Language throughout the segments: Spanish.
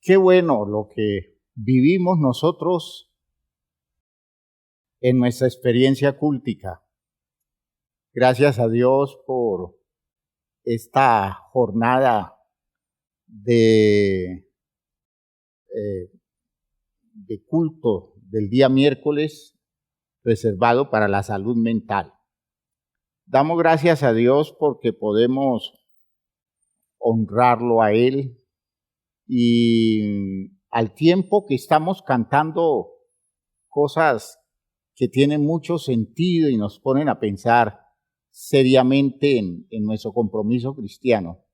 Qué bueno lo que vivimos nosotros en nuestra experiencia cúltica. Gracias a Dios por esta jornada de culto del día miércoles reservado para la salud mental. Damos gracias a Dios porque podemos honrarlo a Él y al tiempo que estamos cantando cosas que tienen mucho sentido y nos ponen a pensar seriamente en nuestro compromiso cristiano.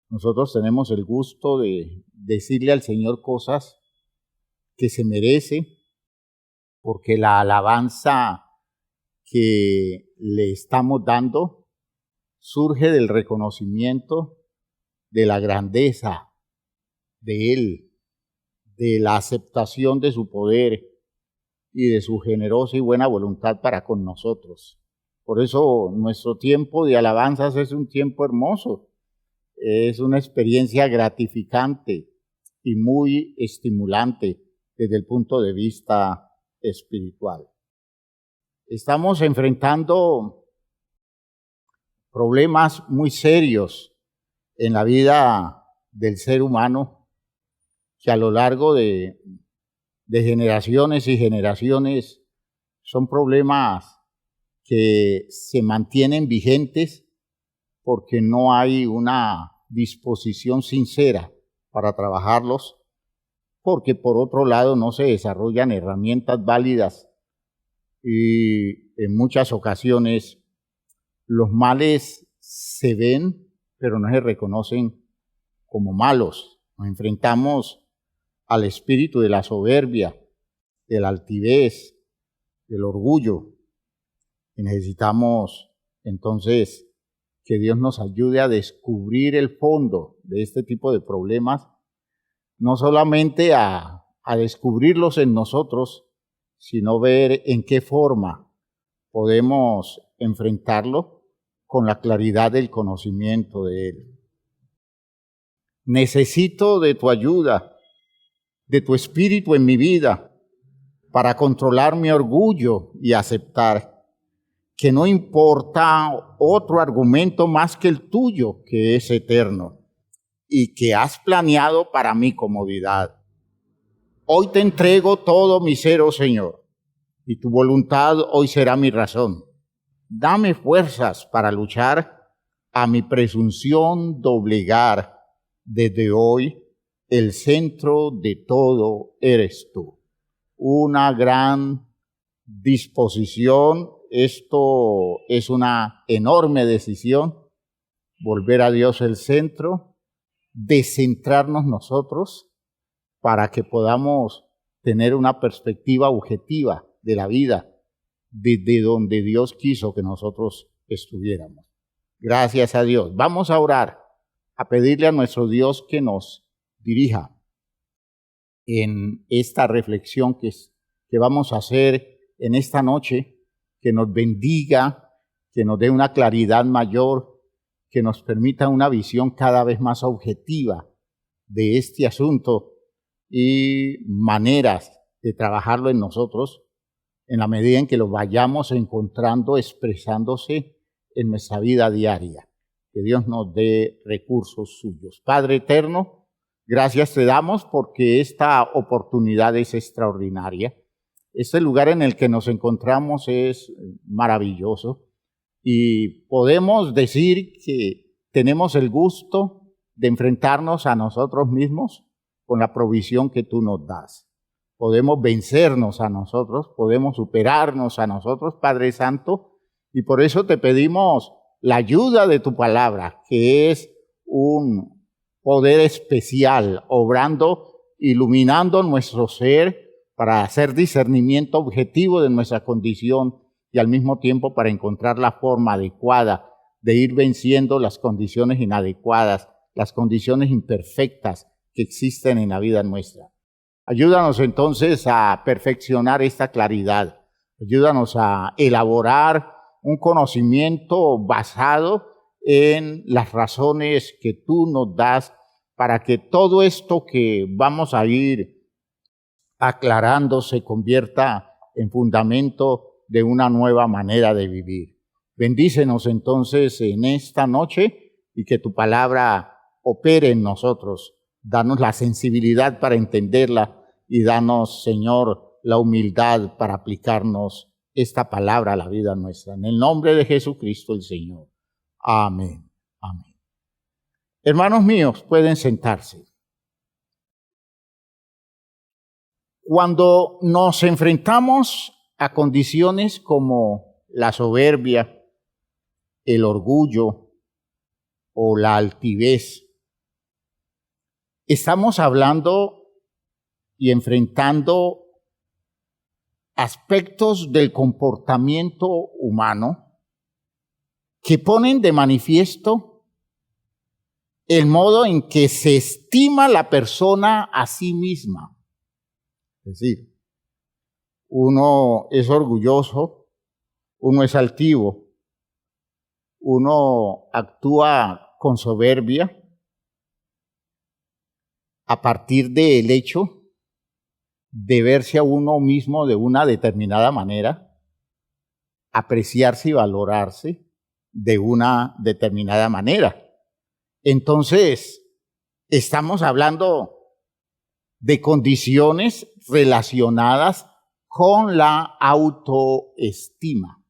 Nosotros tenemos el gusto de decirle al Señor cosas que se merece, porque la alabanza que le estamos dando surge del reconocimiento de la grandeza de Él, de la aceptación de su poder y de su generosa y buena voluntad para con nosotros. Por eso nuestro tiempo de alabanzas es un tiempo hermoso, es una experiencia gratificante y muy estimulante desde el punto de vista espiritual. Estamos enfrentando problemas muy serios en la vida del ser humano que a lo largo de generaciones y generaciones son problemas que se mantienen vigentes porque no hay una disposición sincera para trabajarlos, porque por otro lado no se desarrollan herramientas válidas y en muchas ocasiones los males se ven pero no se reconocen como malos. Nos enfrentamos al espíritu de la soberbia, de la altivez, del orgullo. Y necesitamos entonces que Dios nos ayude a descubrir el fondo de este tipo de problemas, no solamente a descubrirlos en nosotros, sino ver en qué forma podemos enfrentarlo con la claridad del conocimiento de Él. Necesito de tu ayuda, de tu espíritu en mi vida, para controlar mi orgullo y aceptar que no importa otro argumento más que el tuyo, que es eterno y que has planeado para mi comodidad. Hoy te entrego todo mi ser, oh Señor, y tu voluntad hoy será mi razón. Dame fuerzas para luchar, a mi presunción doblegar. Desde hoy, el centro de todo eres tú. Una gran disposición. Esto es una enorme decisión, volver a Dios el centro, descentrarnos nosotros para que podamos tener una perspectiva objetiva de la vida desde donde Dios quiso que nosotros estuviéramos. Gracias a Dios. Vamos a orar, a pedirle a nuestro Dios que nos dirija en esta reflexión que vamos a hacer en esta noche, que nos bendiga, que nos dé una claridad mayor, que nos permita una visión cada vez más objetiva de este asunto y maneras de trabajarlo en nosotros en la medida en que lo vayamos encontrando expresándose en nuestra vida diaria. Que Dios nos dé recursos suyos. Padre eterno, gracias te damos porque esta oportunidad es extraordinaria. Este lugar en el que nos encontramos es maravilloso y podemos decir que tenemos el gusto de enfrentarnos a nosotros mismos con la provisión que tú nos das. Podemos vencernos a nosotros, podemos superarnos a nosotros, Padre Santo, y por eso te pedimos la ayuda de tu palabra, que es un poder especial, obrando, iluminando nuestro ser para hacer discernimiento objetivo de nuestra condición y al mismo tiempo para encontrar la forma adecuada de ir venciendo las condiciones inadecuadas, las condiciones imperfectas que existen en la vida nuestra. Ayúdanos entonces a perfeccionar esta claridad. Ayúdanos a elaborar un conocimiento basado en las razones que tú nos das para que todo esto que vamos a ir aclarando se convierta en fundamento de una nueva manera de vivir. Bendícenos entonces en esta noche y que tu palabra opere en nosotros. Danos la sensibilidad para entenderla y danos, Señor, la humildad para aplicarnos esta palabra a la vida nuestra. En el nombre de Jesucristo el Señor. Amén. Amén. Hermanos míos, pueden sentarse. Cuando nos enfrentamos a condiciones como la soberbia, el orgullo o la altivez, estamos hablando y enfrentando aspectos del comportamiento humano que ponen de manifiesto el modo en que se estima la persona a sí misma. Es decir, uno es orgulloso, uno es altivo, uno actúa con soberbia a partir del hecho de verse a uno mismo de una determinada manera, apreciarse y valorarse de una determinada manera. Entonces, estamos hablando de condiciones relacionadas con la autoestima.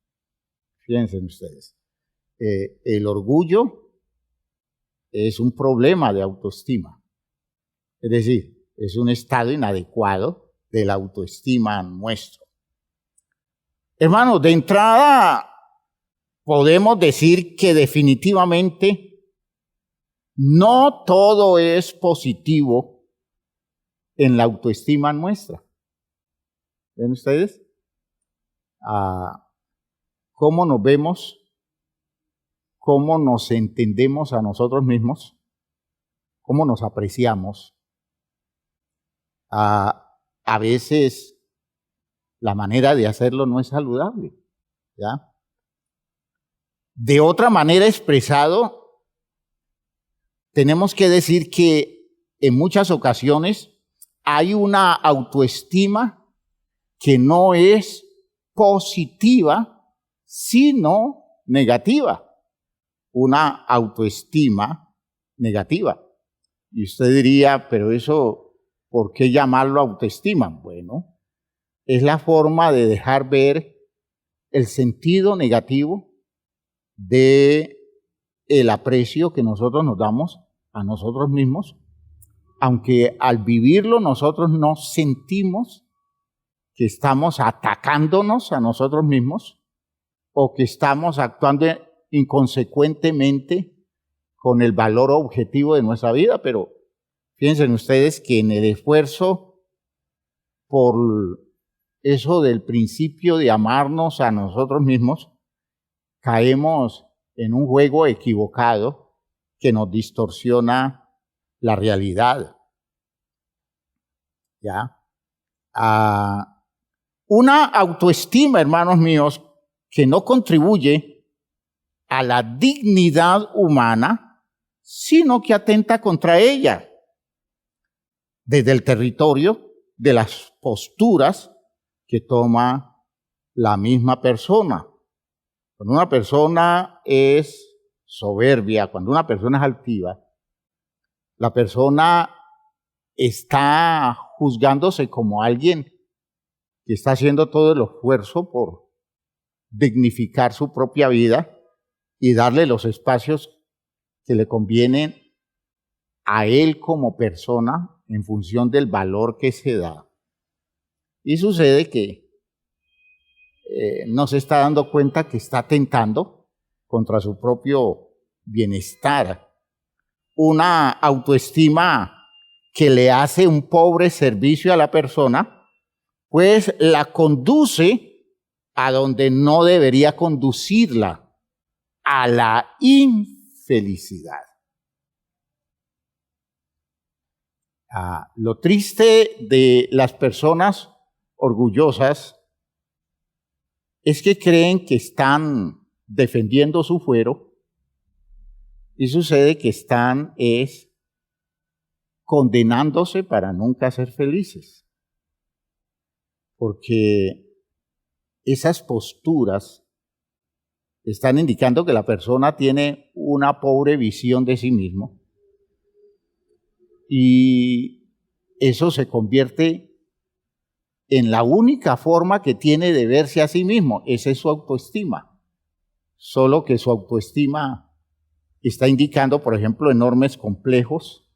Fíjense ustedes, el orgullo es un problema de autoestima. Es decir, es un estado inadecuado de la autoestima nuestro. Hermanos, de entrada podemos decir que definitivamente no todo es positivo en la autoestima nuestra. ¿Ven ustedes? ¿Cómo nos vemos? ¿Cómo nos entendemos a nosotros mismos? ¿Cómo nos apreciamos? A veces la manera de hacerlo no es saludable, ¿ya? De otra manera expresado, tenemos que decir que en muchas ocasiones hay una autoestima que no es positiva, sino negativa. Una autoestima negativa. Y usted diría, pero eso, ¿por qué llamarlo autoestima? Bueno, es la forma de dejar ver el sentido negativo de el aprecio que nosotros nos damos a nosotros mismos, aunque al vivirlo nosotros no sentimos que estamos atacándonos a nosotros mismos o que estamos actuando inconsecuentemente con el valor objetivo de nuestra vida, pero fíjense ustedes que en el esfuerzo por eso del principio de amarnos a nosotros mismos, caemos en un juego equivocado que nos distorsiona la realidad. ¿Ya? Una autoestima, hermanos míos, que no contribuye a la dignidad humana, sino que atenta contra ella, desde el territorio de las posturas que toma la misma persona. Cuando una persona es soberbia, cuando una persona es altiva, la persona está juzgándose como alguien que está haciendo todo el esfuerzo por dignificar su propia vida y darle los espacios que le convienen a él como persona en función del valor que se da. Y sucede que no se está dando cuenta que está atentando contra su propio bienestar. Una autoestima que le hace un pobre servicio a la persona, pues la conduce a donde no debería conducirla, a la infelicidad. Lo triste de las personas orgullosas es que creen que están defendiendo su fuero y sucede que están condenándose para nunca ser felices. Porque esas posturas están indicando que la persona tiene una pobre visión de sí mismo y eso se convierte en la única forma que tiene de verse a sí mismo. Esa es su autoestima. Solo que su autoestima está indicando, por ejemplo, enormes complejos.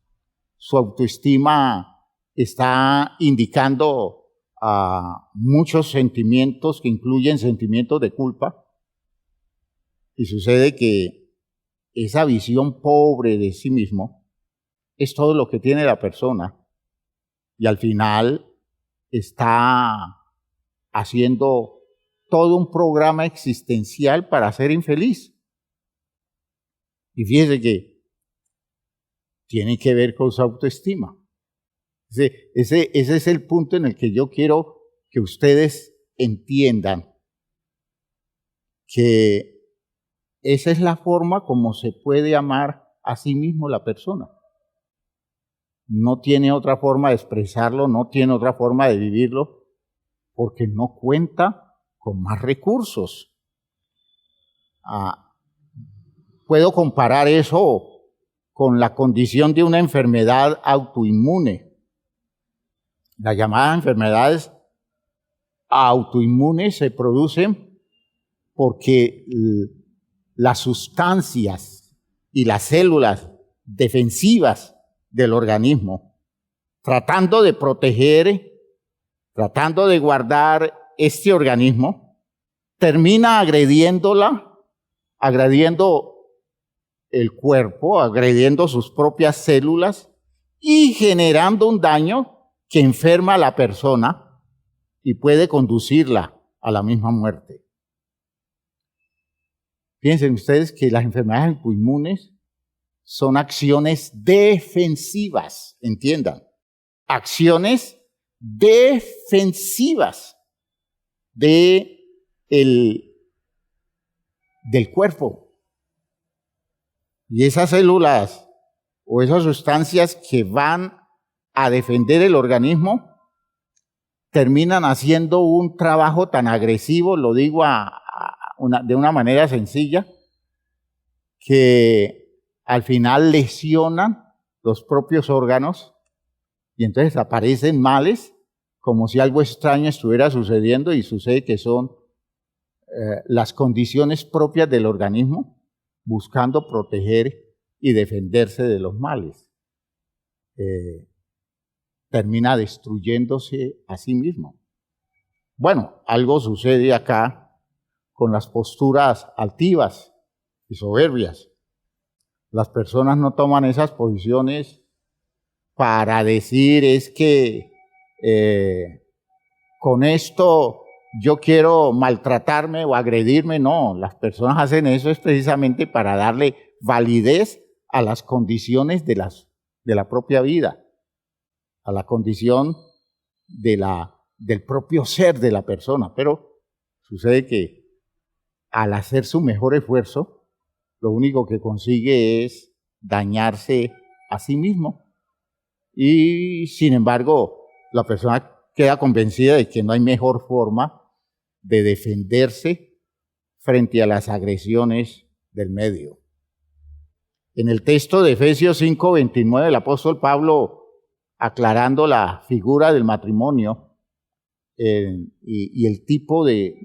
Su autoestima está indicando muchos sentimientos que incluyen sentimientos de culpa. Y sucede que esa visión pobre de sí mismo es todo lo que tiene la persona. Y al final está haciendo todo un programa existencial para ser infeliz. Y fíjese que tiene que ver con su autoestima. Ese es el punto en el que yo quiero que ustedes entiendan que esa es la forma como se puede amar a sí mismo la persona. No tiene otra forma de expresarlo, no tiene otra forma de vivirlo, porque no cuenta con más recursos. Puedo comparar eso con la condición de una enfermedad autoinmune. Las llamadas enfermedades autoinmunes se producen porque las sustancias y las células defensivas del organismo, tratando de proteger, tratando de guardar este organismo, termina agrediendo el cuerpo, agrediendo sus propias células y generando un daño que enferma a la persona y puede conducirla a la misma muerte. Piensen ustedes que las enfermedades autoinmunes son acciones defensivas, entiendan, acciones defensivas del cuerpo. Y esas células o esas sustancias que van a defender el organismo terminan haciendo un trabajo tan agresivo, lo digo de una manera sencilla, que al final lesionan los propios órganos y entonces aparecen males como si algo extraño estuviera sucediendo y sucede que son las condiciones propias del organismo buscando proteger y defenderse de los males. Termina destruyéndose a sí mismo. Bueno, algo sucede acá con las posturas altivas y soberbias. Las personas no toman esas posiciones para decir es que con esto yo quiero maltratarme o agredirme. No, las personas hacen eso es precisamente para darle validez a las condiciones de la propia vida, a la condición del propio ser de la persona. Pero sucede que al hacer su mejor esfuerzo, lo único que consigue es dañarse a sí mismo. Y sin embargo, la persona queda convencida de que no hay mejor forma de defenderse frente a las agresiones del medio. En el texto de Efesios 5:29, el apóstol Pablo, aclarando la figura del matrimonio y el tipo de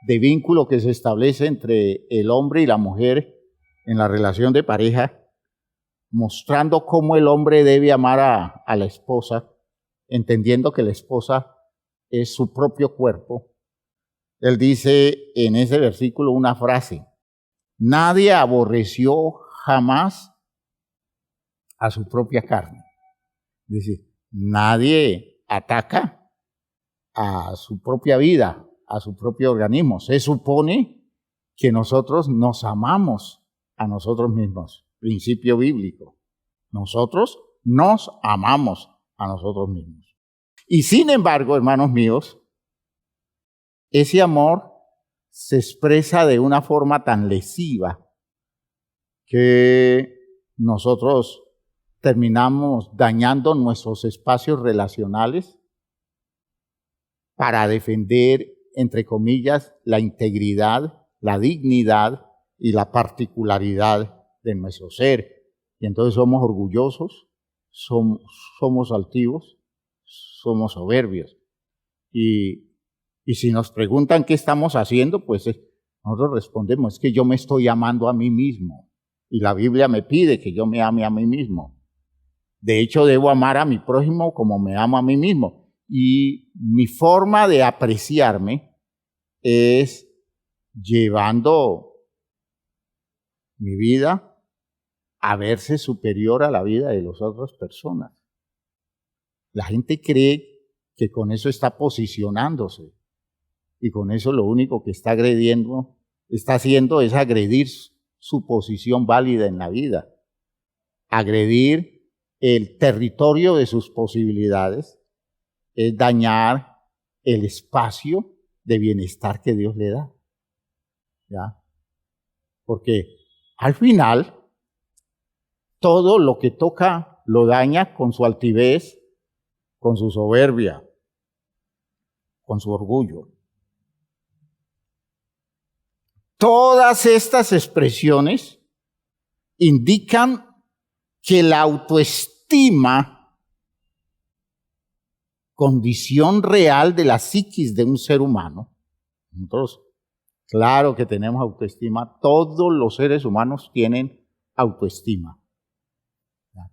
vínculo que se establece entre el hombre y la mujer en la relación de pareja, mostrando cómo el hombre debe amar a la esposa, entendiendo que la esposa es su propio cuerpo. Él dice en ese versículo una frase: nadie aborreció jamás a su propia carne. Es decir, nadie ataca a su propia vida, a su propio organismo. Se supone que nosotros nos amamos a nosotros mismos. Principio bíblico. Nosotros nos amamos a nosotros mismos. Y sin embargo, hermanos míos, ese amor se expresa de una forma tan lesiva que nosotros terminamos dañando nuestros espacios relacionales para defender, entre comillas, la integridad, la dignidad y la particularidad de nuestro ser. Y entonces somos orgullosos, somos altivos, somos soberbios. Y si nos preguntan qué estamos haciendo, pues nosotros respondemos, es que yo me estoy amando a mí mismo. Y la Biblia me pide que yo me ame a mí mismo. De hecho, debo amar a mi prójimo como me amo a mí mismo. Y mi forma de apreciarme es llevando mi vida a verse superior a la vida de las otras personas. La gente cree que con eso está posicionándose y con eso lo único que está haciendo es agredir su posición válida en la vida, agredir el territorio de sus posibilidades, es dañar el espacio de bienestar que Dios le da. ¿Ya? Porque al final, todo lo que toca lo daña con su altivez, con su soberbia, con su orgullo. Todas estas expresiones indican que la autoestima, condición real de la psiquis de un ser humano, nosotros, claro que tenemos autoestima, todos los seres humanos tienen autoestima.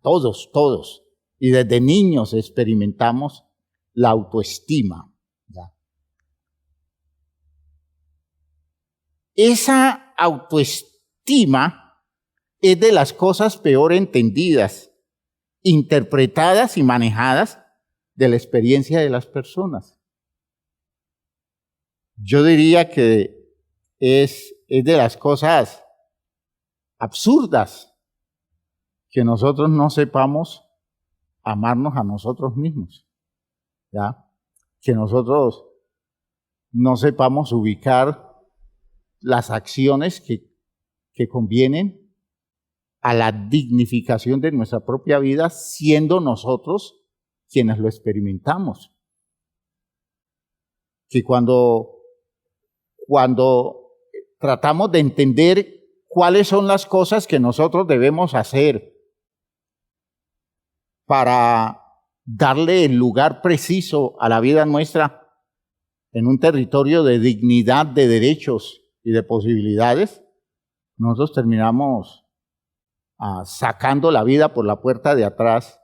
Todos. Y desde niños experimentamos la autoestima. ¿Ya? Esa autoestima es de las cosas peor entendidas, interpretadas y manejadas de la experiencia de las personas. Yo diría que es de las cosas absurdas que nosotros no sepamos amarnos a nosotros mismos, ¿ya? Que nosotros no sepamos ubicar las acciones que convienen a la dignificación de nuestra propia vida, siendo nosotros quienes lo experimentamos. Que cuando tratamos de entender cuáles son las cosas que nosotros debemos hacer para darle el lugar preciso a la vida nuestra en un territorio de dignidad, de derechos y de posibilidades, nosotros terminamos sacando la vida por la puerta de atrás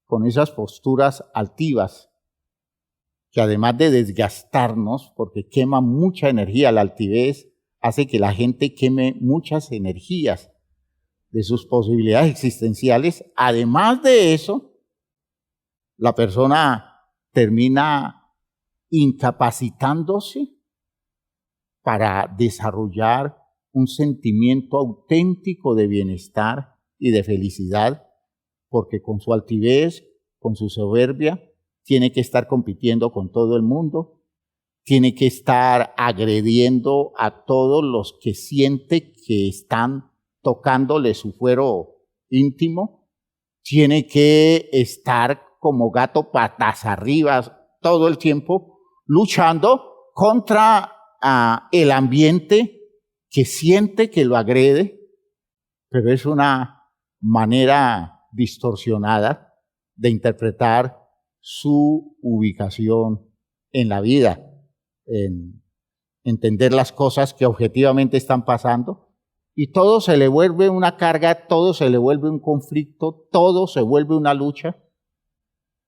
con esas posturas altivas que además de desgastarnos, porque quema mucha energía, la altivez hace que la gente queme muchas energías de sus posibilidades existenciales. Además de eso, la persona termina incapacitándose para desarrollar un sentimiento auténtico de bienestar y de felicidad, porque con su altivez, con su soberbia, tiene que estar compitiendo con todo el mundo, tiene que estar agrediendo a todos los que siente que están tocándole su fuero íntimo, tiene que estar como gato patas arriba todo el tiempo, luchando contra el ambiente que siente que lo agrede, pero es una manera distorsionada de interpretar su ubicación en la vida, en entender las cosas que objetivamente están pasando, y todo se le vuelve una carga, todo se le vuelve un conflicto, todo se vuelve una lucha,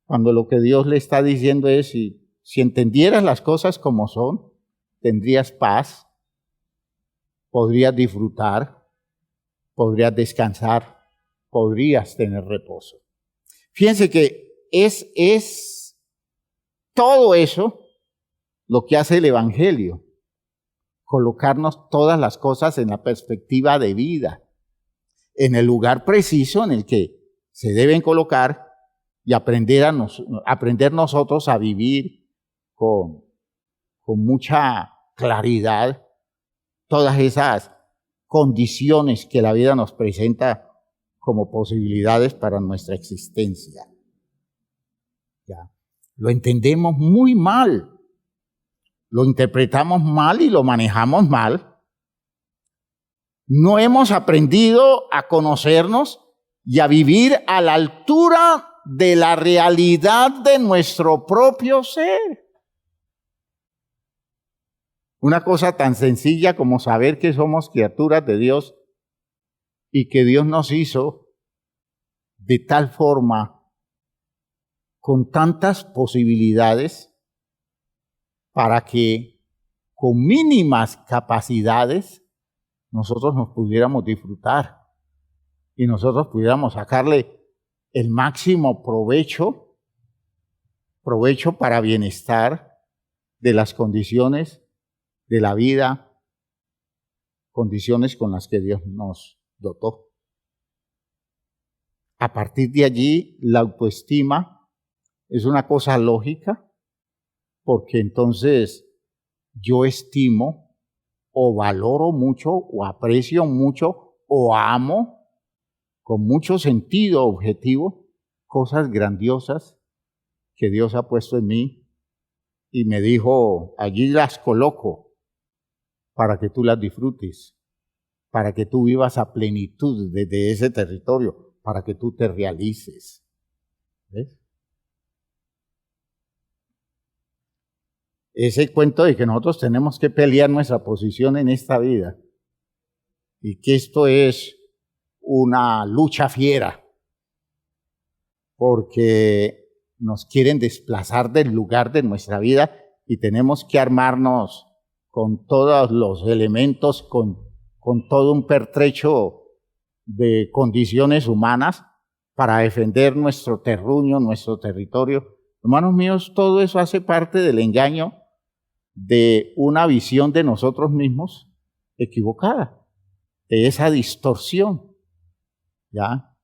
cuando lo que Dios le está diciendo es, si entendieras las cosas como son, tendrías paz, podrías disfrutar, podrías descansar, podrías tener reposo. Fíjense que es todo eso lo que hace el Evangelio, colocarnos todas las cosas en la perspectiva de vida, en el lugar preciso en el que se deben colocar y aprender nosotros a vivir con mucha claridad todas esas condiciones que la vida nos presenta como posibilidades para nuestra existencia. ¿Ya? Lo entendemos muy mal, lo interpretamos mal y lo manejamos mal. No hemos aprendido a conocernos y a vivir a la altura de la realidad de nuestro propio ser. Una cosa tan sencilla como saber que somos criaturas de Dios y que Dios nos hizo de tal forma, con tantas posibilidades, para que con mínimas capacidades nosotros nos pudiéramos disfrutar y nosotros pudiéramos sacarle el máximo provecho para bienestar de las condiciones de la vida, condiciones con las que Dios nos dotó. A partir de allí, la autoestima es una cosa lógica, porque entonces yo estimo o valoro mucho o aprecio mucho o amo con mucho sentido objetivo cosas grandiosas que Dios ha puesto en mí y me dijo, allí las coloco para que tú las disfrutes, para que tú vivas a plenitud desde ese territorio, para que tú te realices. ¿Ves? Ese cuento de que nosotros tenemos que pelear nuestra posición en esta vida y que esto es una lucha fiera porque nos quieren desplazar del lugar de nuestra vida y tenemos que armarnos con todos los elementos, con todo un pertrecho de condiciones humanas para defender nuestro terruño, nuestro territorio. Hermanos míos, todo eso hace parte del engaño de una visión de nosotros mismos equivocada, de esa distorsión. ¿Ya?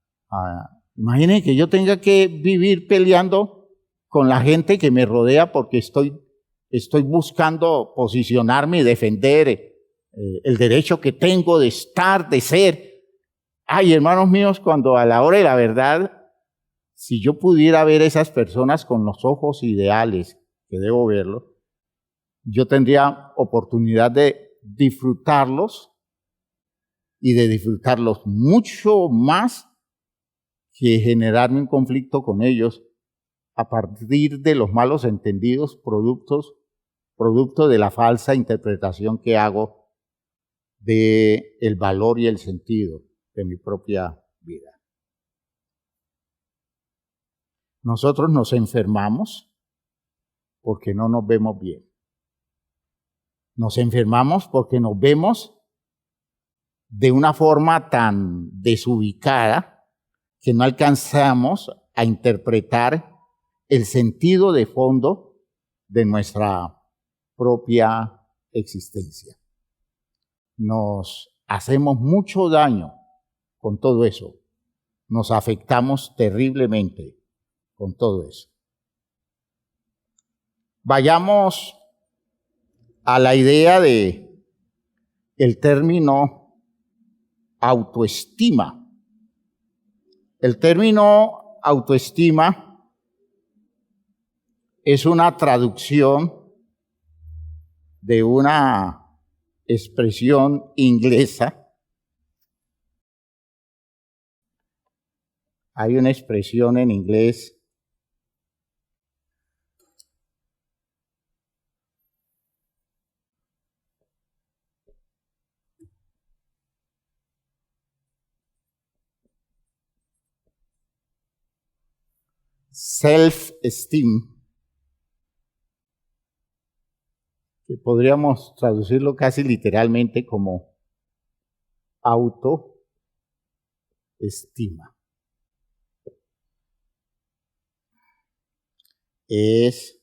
Imaginen que yo tenga que vivir peleando con la gente que me rodea porque estoy buscando posicionarme y defender el derecho que tengo de estar, de ser. Ay, hermanos míos, cuando a la hora de la verdad, si yo pudiera ver a esas personas con los ojos ideales que debo verlos, yo tendría oportunidad de disfrutarlos y de disfrutarlos mucho más que generarme un conflicto con ellos a partir de los malos entendidos producto de la falsa interpretación que hago del valor y el sentido de mi propia vida. Nosotros nos enfermamos porque no nos vemos bien. Nos enfermamos porque nos vemos de una forma tan desubicada que no alcanzamos a interpretar el sentido de fondo de nuestra propia existencia. Nos hacemos mucho daño con todo eso. Nos afectamos terriblemente con todo eso. Vayamos a la idea de el término autoestima. El término autoestima es una traducción de una expresión inglesa. Hay una expresión en inglés self-esteem, que podríamos traducirlo casi literalmente como autoestima. Es,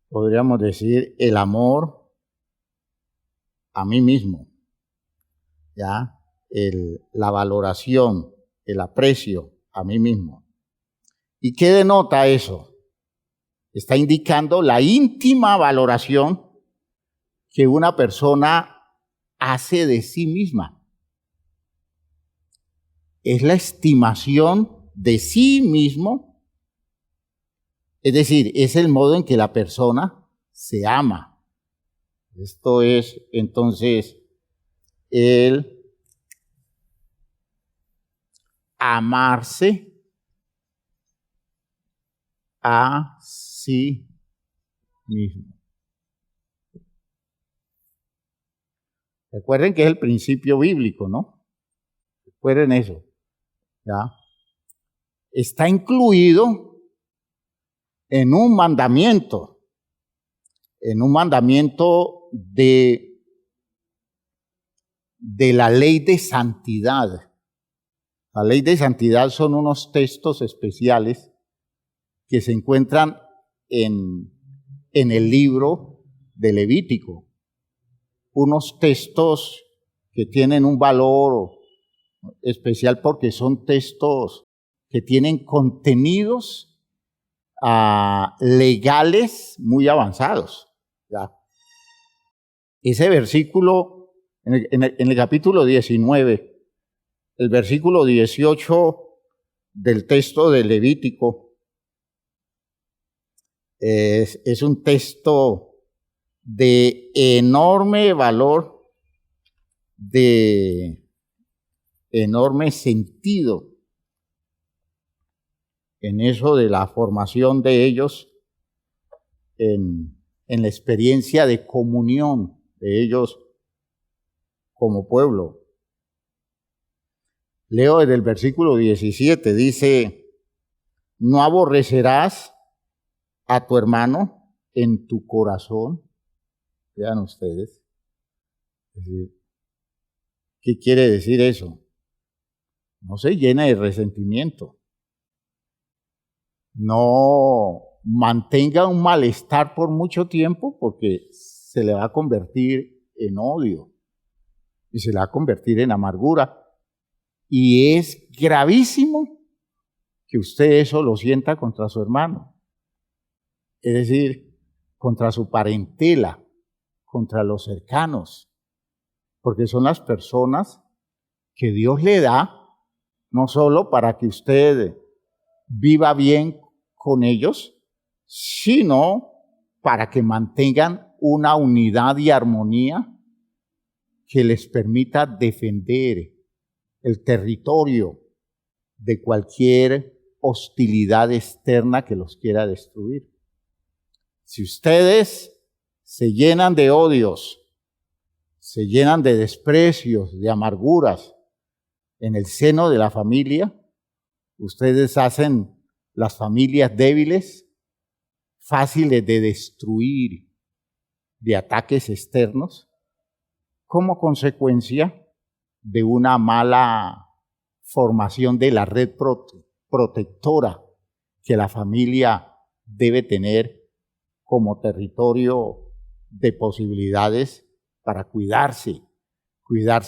podríamos decir, el amor a mí mismo, ¿ya? La valoración, el aprecio a mí mismo. ¿Y qué denota eso? Está indicando la íntima valoración que una persona hace de sí misma. es la estimación de sí mismo, es decir, es el modo en que la persona se ama. Esto es, entonces, el amarse a sí mismo. Recuerden que es el principio bíblico, ¿no? Recuerden eso, ¿ya? Está incluido en un mandamiento de la ley de santidad. La ley de santidad son unos textos especiales que se encuentran en el libro de Levítico. Unos textos que tienen un valor especial porque son textos que tienen contenidos legales muy avanzados. ¿Ya? Ese versículo, en el capítulo 19, el versículo 18 del texto de Levítico, es un texto de enorme valor, de enorme sentido en eso de la formación de ellos, en la experiencia de comunión de ellos como pueblo. Leo desde el versículo 17, dice: no aborrecerás a tu hermano en tu corazón. Vean ustedes. Es decir, ¿qué quiere decir eso? No se llene de resentimiento. No mantenga un malestar por mucho tiempo porque se le va a convertir en odio y se le va a convertir en amargura. Y es gravísimo que usted eso lo sienta contra su hermano. Es decir, contra su parentela, contra los cercanos, porque son las personas que Dios le da, no solo para que usted viva bien con ellos, sino para que mantengan una unidad y armonía que les permita defender el territorio de cualquier hostilidad externa que los quiera destruir. Si ustedes se llenan de odios, se llenan de desprecios, de amarguras en el seno de la familia, ustedes hacen las familias débiles, fáciles de destruir, de ataques externos, como consecuencia de una mala formación de la red protectora que la familia debe tener como territorio de posibilidades para cuidarse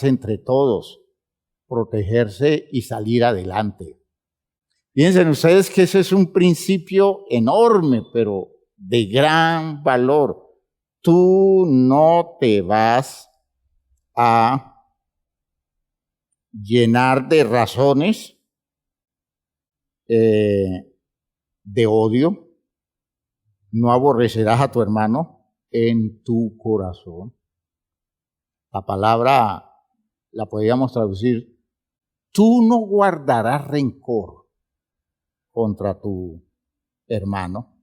entre todos, protegerse y salir adelante. Piensen ustedes que ese es un principio enorme, pero de gran valor. Tú no te vas a llenar de razones de odio. No aborrecerás a tu hermano en tu corazón. La palabra la podríamos traducir: tú no guardarás rencor contra tu hermano.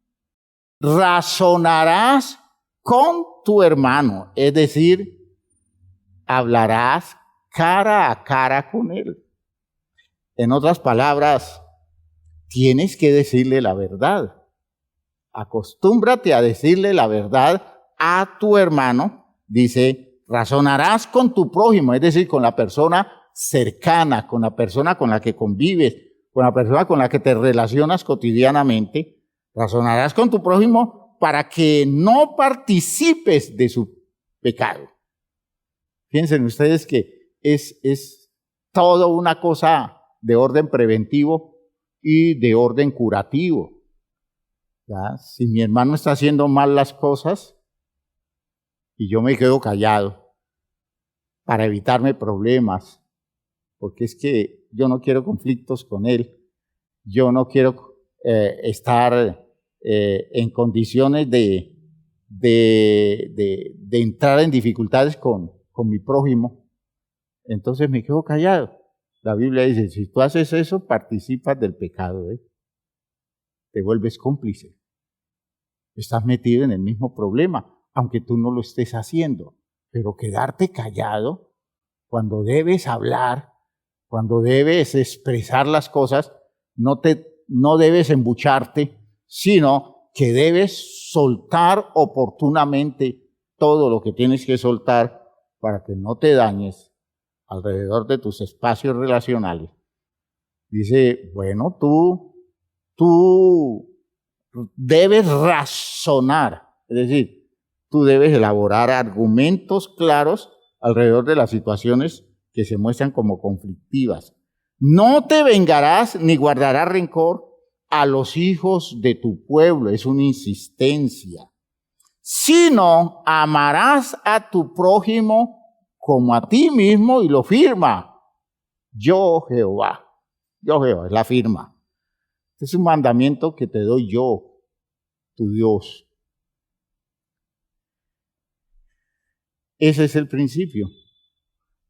Razonarás con tu hermano, es decir, hablarás cara a cara con él. En otras palabras, tienes que decirle la verdad. Acostúmbrate a decirle la verdad a tu hermano. Dice, razonarás con tu prójimo, es decir, con la persona cercana, con la persona con la que convives, con la persona con la que te relacionas cotidianamente. Razonarás con tu prójimo para que no participes de su pecado. Piensen ustedes que es todo una cosa de orden preventivo y de orden curativo. ¿Ya? Si mi hermano está haciendo mal las cosas y yo me quedo callado para evitarme problemas, porque es que yo no quiero conflictos con él, yo no quiero estar en condiciones de entrar en dificultades con mi prójimo. Entonces me quedo callado. La Biblia dice, si tú haces eso, participas del pecado, te vuelves cómplice. Estás metido en el mismo problema, aunque tú no lo estés haciendo. Pero quedarte callado, cuando debes hablar, cuando debes expresar las cosas, no debes embucharte, sino que debes soltar oportunamente todo lo que tienes que soltar para que no te dañes alrededor de tus espacios relacionales. Dice, bueno, tú debes razonar, es decir, tú debes elaborar argumentos claros alrededor de las situaciones que se muestran como conflictivas. No te vengarás ni guardarás rencor a los hijos de tu pueblo, es una insistencia, sino amarás a tu prójimo como a ti mismo, y lo firma. Yo Jehová, es la firma. Es un mandamiento que te doy yo, tu Dios. Ese es el principio.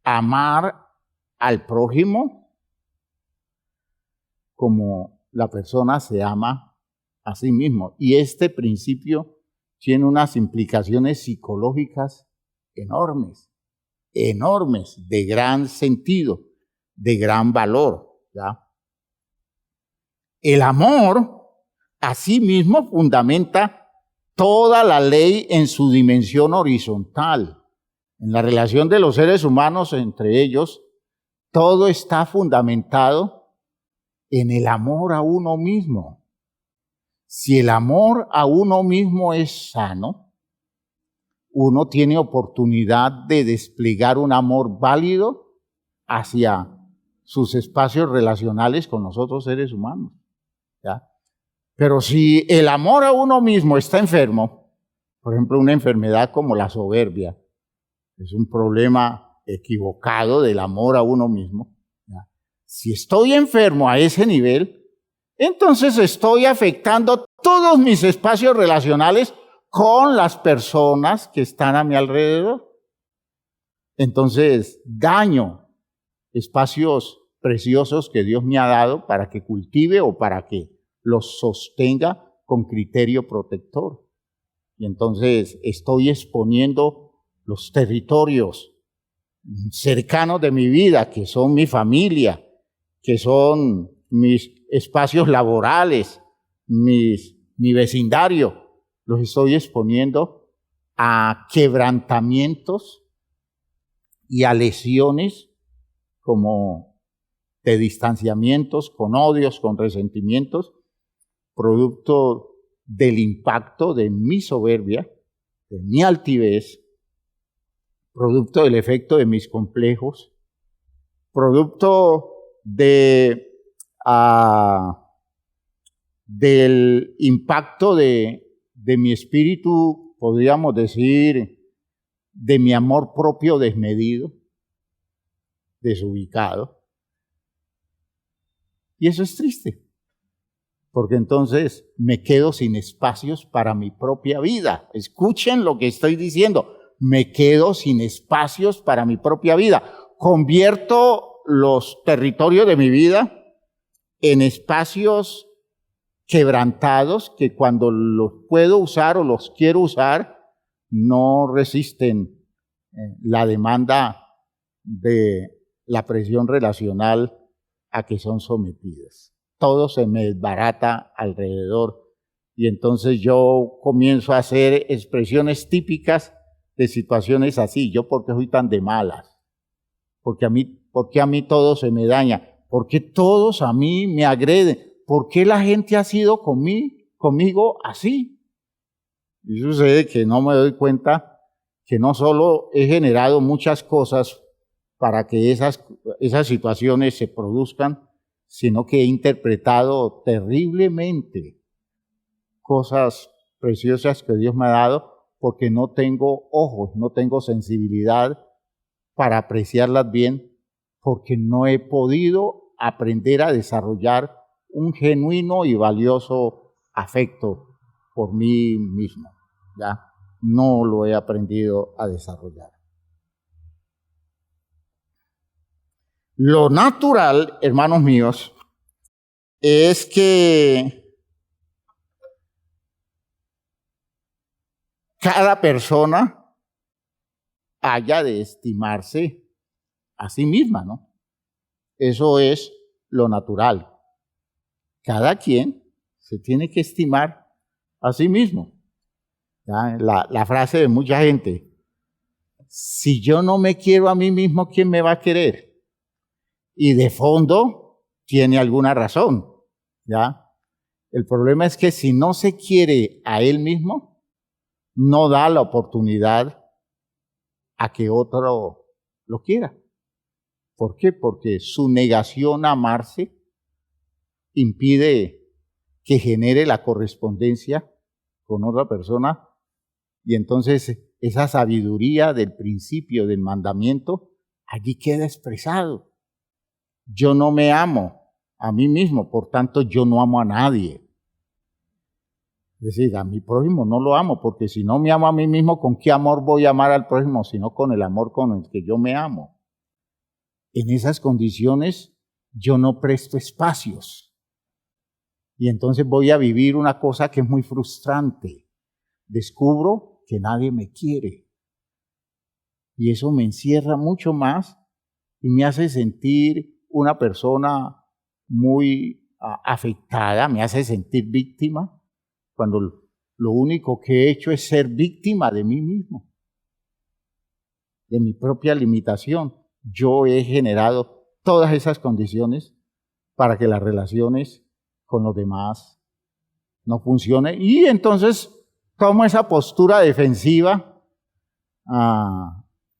Amar al prójimo como la persona se ama a sí mismo. Y este principio tiene unas implicaciones psicológicas enormes, de gran sentido, de gran valor, ¿ya? El amor a sí mismo fundamenta toda la ley en su dimensión horizontal. En la relación de los seres humanos entre ellos, todo está fundamentado en el amor a uno mismo. Si el amor a uno mismo es sano, uno tiene oportunidad de desplegar un amor válido hacia sus espacios relacionales con los otros seres humanos, ¿ya? Pero si el amor a uno mismo está enfermo, por ejemplo, una enfermedad como la soberbia, es un problema equivocado del amor a uno mismo, ¿ya? Si estoy enfermo a ese nivel, entonces estoy afectando todos mis espacios relacionales con las personas que están a mi alrededor. Entonces, daño espacios preciosos que Dios me ha dado para que cultive o para que los sostenga con criterio protector. Y entonces estoy exponiendo los territorios cercanos de mi vida, que son mi familia, que son mis espacios laborales, mi vecindario, los estoy exponiendo a quebrantamientos y a lesiones como de distanciamientos, con odios, con resentimientos, producto del impacto de mi soberbia, de mi altivez, producto del efecto de mis complejos, producto del impacto de mi espíritu, podríamos decir, de mi amor propio desmedido, desubicado. Y eso es triste, porque entonces me quedo sin espacios para mi propia vida. Escuchen lo que estoy diciendo. Me quedo sin espacios para mi propia vida. Convierto los territorios de mi vida en espacios quebrantados que cuando los puedo usar o los quiero usar, no resisten la demanda de la presión relacional a que son sometidos. Todo se me desbarata alrededor y entonces yo comienzo a hacer expresiones típicas de situaciones así. ¿Yo por qué soy tan de malas? ¿Por qué a mí todo se me daña? ¿Por qué todos a mí me agreden? ¿Por qué la gente ha sido conmigo así? Y sucede que no me doy cuenta que no solo he generado muchas cosas para que esas situaciones se produzcan, sino que he interpretado terriblemente cosas preciosas que Dios me ha dado porque no tengo ojos, no tengo sensibilidad para apreciarlas bien, porque no he podido aprender a desarrollar un genuino y valioso afecto por mí mismo. ¿Ya? No lo he aprendido a desarrollar. Lo natural, hermanos míos, es que cada persona haya de estimarse a sí misma, ¿no? Eso es lo natural. Cada quien se tiene que estimar a sí mismo. ¿Ya? La frase de mucha gente, si yo no me quiero a mí mismo, ¿quién me va a querer? Y de fondo tiene alguna razón, ¿ya? El problema es que si no se quiere a él mismo, no da la oportunidad a que otro lo quiera. ¿Por qué? Porque su negación a amarse impide que genere la correspondencia con otra persona y entonces esa sabiduría del principio del mandamiento allí queda expresado. Yo no me amo a mí mismo, por tanto yo no amo a nadie. Es decir, a mi prójimo no lo amo, porque si no me amo a mí mismo, ¿con qué amor voy a amar al prójimo? Sino con el amor con el que yo me amo. En esas condiciones yo no presto espacios. Y entonces voy a vivir una cosa que es muy frustrante. Descubro que nadie me quiere. Y eso me encierra mucho más y me hace sentir una persona muy afectada, me hace sentir víctima, cuando lo único que he hecho es ser víctima de mí mismo, de mi propia limitación. Yo he generado todas esas condiciones para que las relaciones con los demás no funcionen. Y entonces tomo esa postura defensiva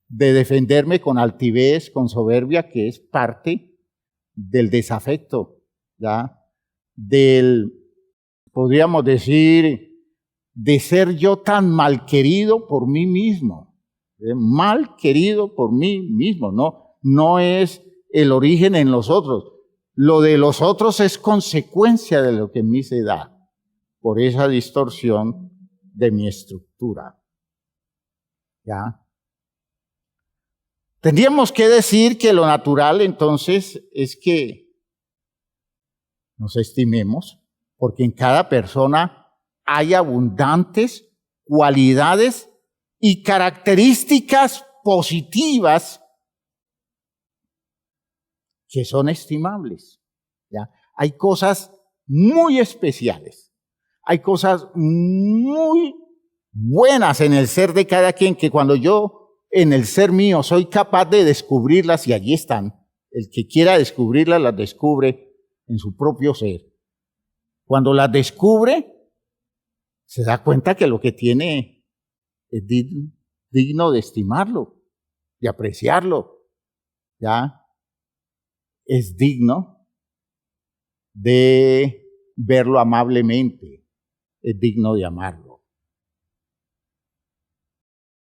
de defenderme con altivez, con soberbia, que es parte del desafecto, ¿ya? Podríamos decir, de ser yo tan mal querido por mí mismo, mal querido por mí mismo, no es el origen en los otros. Lo de los otros es consecuencia de lo que en mí se da, por esa distorsión de mi estructura, ¿ya? Tendríamos que decir que lo natural entonces es que nos estimemos, porque en cada persona hay abundantes cualidades y características positivas que son estimables, ¿ya? Hay cosas muy especiales, hay cosas muy buenas en el ser de cada quien que cuando yo en el ser mío soy capaz de descubrirlas y allí están. El que quiera descubrirlas las descubre en su propio ser. Cuando las descubre, se da cuenta que lo que tiene es digno de estimarlo, de apreciarlo, ¿ya? Es digno de verlo amablemente, es digno de amarlo.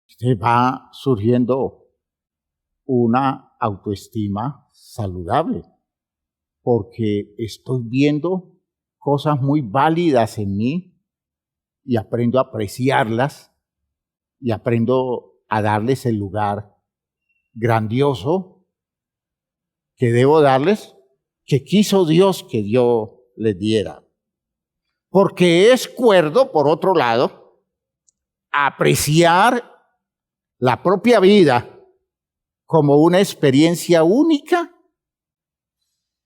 Se va surgiendo una autoestima saludable, porque estoy viendo cosas muy válidas en mí y aprendo a apreciarlas y aprendo a darles el lugar grandioso que debo darles, que quiso Dios que yo les diera. Porque es cuerdo, por otro lado, apreciar la propia vida como una experiencia única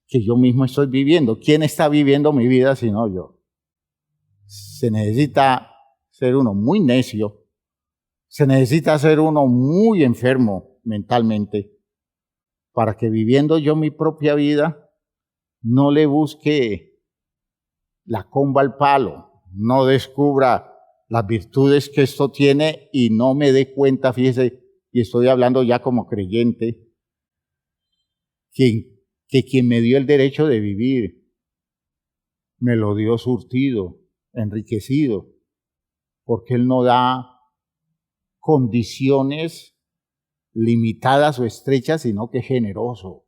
que yo mismo estoy viviendo. ¿Quién está viviendo mi vida sino yo? Se necesita ser uno muy necio, se necesita ser uno muy enfermo mentalmente para que viviendo yo mi propia vida no le busque la comba al palo, no descubra las virtudes que esto tiene y no me dé cuenta, fíjese, y estoy hablando ya como creyente, que quien me dio el derecho de vivir me lo dio surtido, enriquecido, porque Él no da condiciones limitadas o estrechas, sino que es generoso.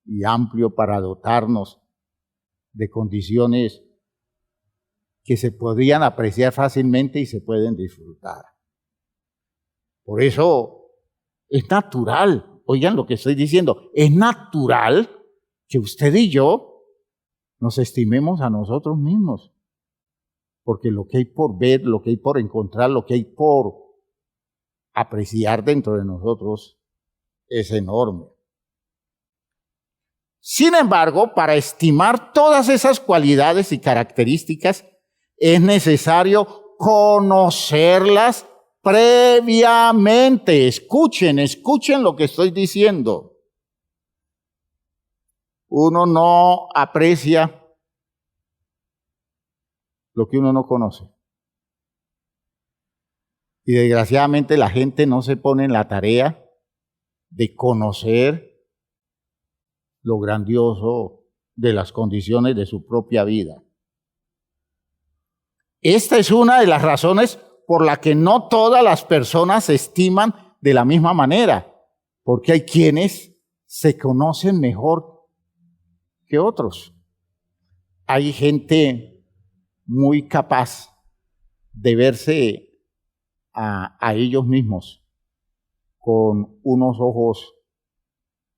y amplio para dotarnos de condiciones que se podrían apreciar fácilmente y se pueden disfrutar. Por eso es natural, oigan lo que estoy diciendo, es natural que usted y yo nos estimemos a nosotros mismos, porque lo que hay por ver, lo que hay por encontrar, lo que hay por apreciar dentro de nosotros es enorme. Sin embargo, para estimar todas esas cualidades y características, es necesario conocerlas previamente. Escuchen lo que estoy diciendo. Uno no aprecia lo que uno no conoce. Y desgraciadamente la gente no se pone en la tarea de conocer lo grandioso de las condiciones de su propia vida. Esta es una de las razones por la que no todas las personas se estiman de la misma manera, porque hay quienes se conocen mejor que otros. Hay gente muy capaz de verse a ellos mismos con unos ojos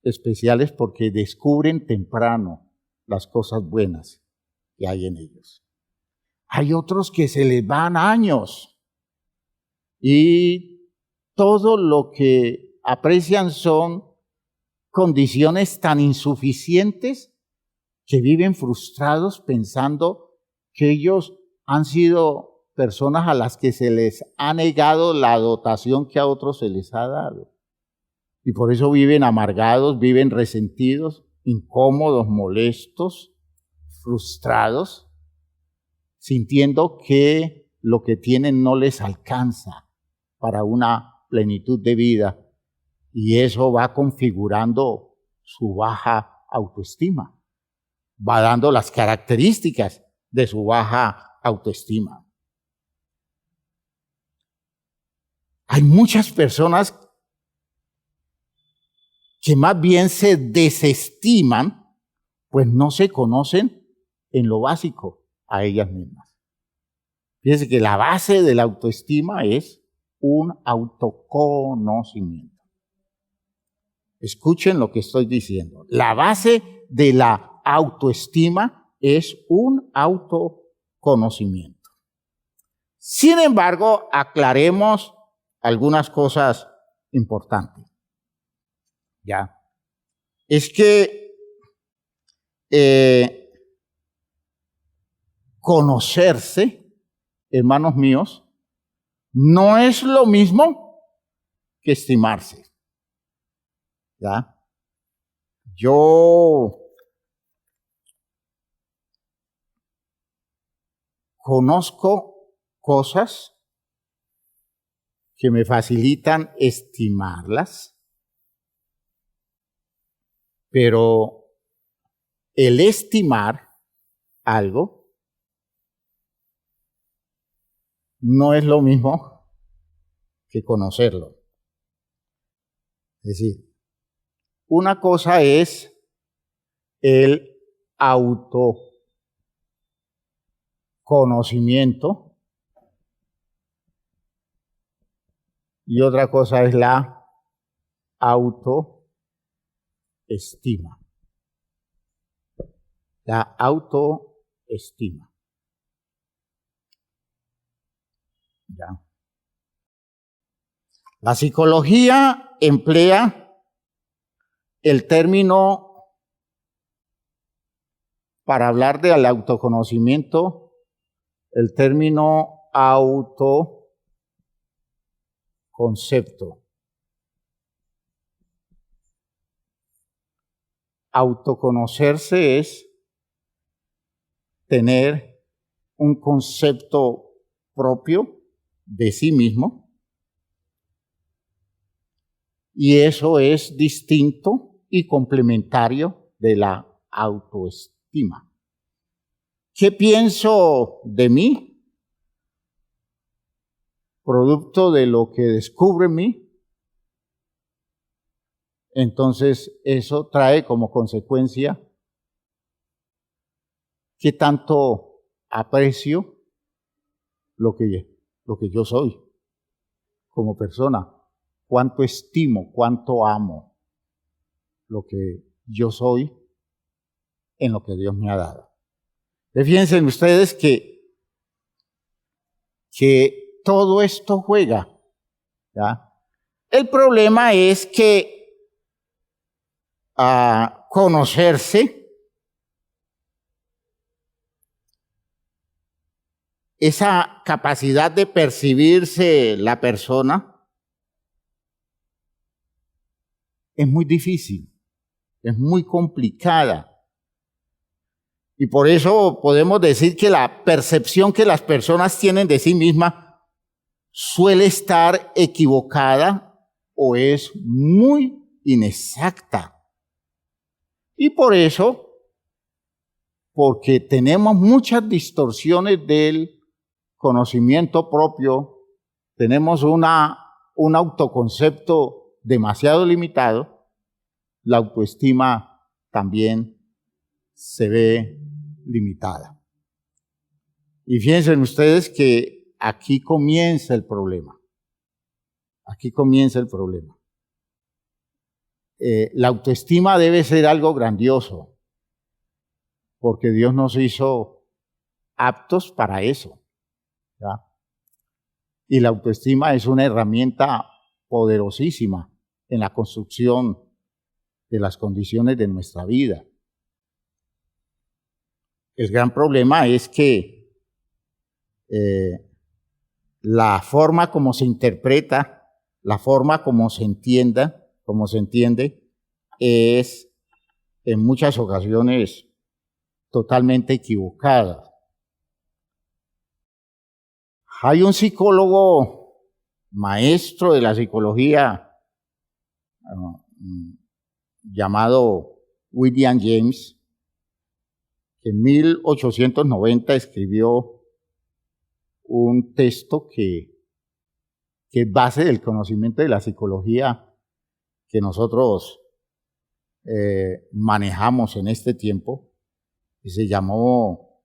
especiales porque descubren temprano las cosas buenas que hay en ellos. Hay otros que se les van años y todo lo que aprecian son condiciones tan insuficientes que viven frustrados pensando que ellos han sido personas a las que se les ha negado la dotación que a otros se les ha dado. Y por eso viven amargados, viven resentidos, incómodos, molestos, frustrados, sintiendo que lo que tienen no les alcanza para una plenitud de vida. Y eso va configurando su baja autoestima, va dando las características de su baja autoestima. Hay muchas personas que más bien se desestiman, pues no se conocen en lo básico a ellas mismas. Fíjense que la base de la autoestima es un autoconocimiento. Escuchen lo que estoy diciendo. La base de la autoestima es un autoconocimiento. Sin embargo, aclaremos algunas cosas importantes. ¿Ya? Es que conocerse, hermanos míos, no es lo mismo que estimarse. ¿Ya? Yo conozco cosas que me facilitan estimarlas, pero el estimar algo no es lo mismo que conocerlo. Es decir, una cosa es el autoconocimiento y otra cosa es la autoestima. La autoestima. ¿Ya? La psicología emplea el término para hablar del autoconocimiento, el término autoconcepto. Autoconocerse es tener un concepto propio de sí mismo y eso es distinto y complementario de la autoestima. ¿Qué pienso de mí? Producto de lo que descubre en mí. entonces eso trae como consecuencia qué tanto aprecio lo que yo soy como persona, cuánto estimo, cuánto amo lo que yo soy en lo que Dios me ha dado. Fíjense ustedes que todo esto juega, ¿ya? El problema es que conocerse, esa capacidad de percibirse la persona, es muy difícil, es muy complicada. Y por eso podemos decir que la percepción que las personas tienen de sí mismas suele estar equivocada o es muy inexacta. Y por eso, porque tenemos muchas distorsiones del conocimiento propio, tenemos un autoconcepto demasiado limitado, la autoestima también se ve limitada. Y fíjense ustedes que aquí comienza el problema. Aquí comienza el problema. La autoestima debe ser algo grandioso, porque Dios nos hizo aptos para eso, ¿ya? Y la autoestima es una herramienta poderosísima en la construcción de las condiciones de nuestra vida. El gran problema es que la forma como se interpreta, la forma como se entiende, es en muchas ocasiones totalmente equivocada. Hay un psicólogo maestro de la psicología llamado William James, que en 1890 escribió un texto que es base del conocimiento de la psicología que nosotros manejamos en este tiempo, y se llamó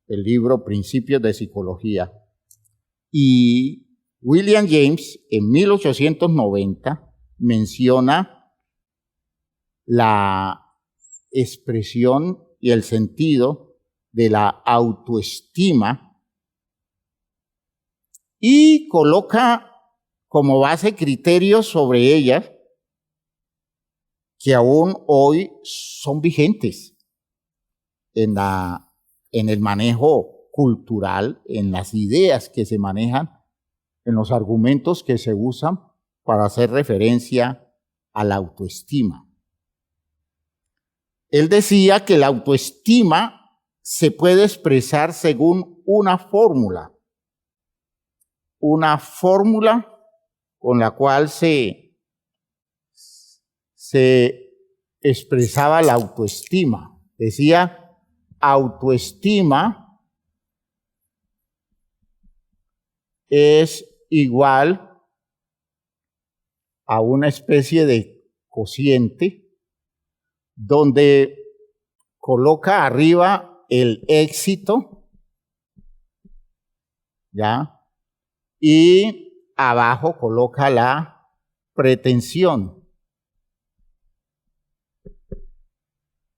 el libro Principios de Psicología. Y William James en 1890 menciona la expresión y el sentido de la autoestima y coloca como base criterios sobre ellas que aún hoy son vigentes en el manejo cultural, en las ideas que se manejan, en los argumentos que se usan para hacer referencia a la autoestima. Él decía que la autoestima se puede expresar según una fórmula con la cual se expresaba la autoestima. Decía, autoestima es igual a una especie de cociente donde coloca arriba el éxito, ¿ya? Y abajo coloca la pretensión.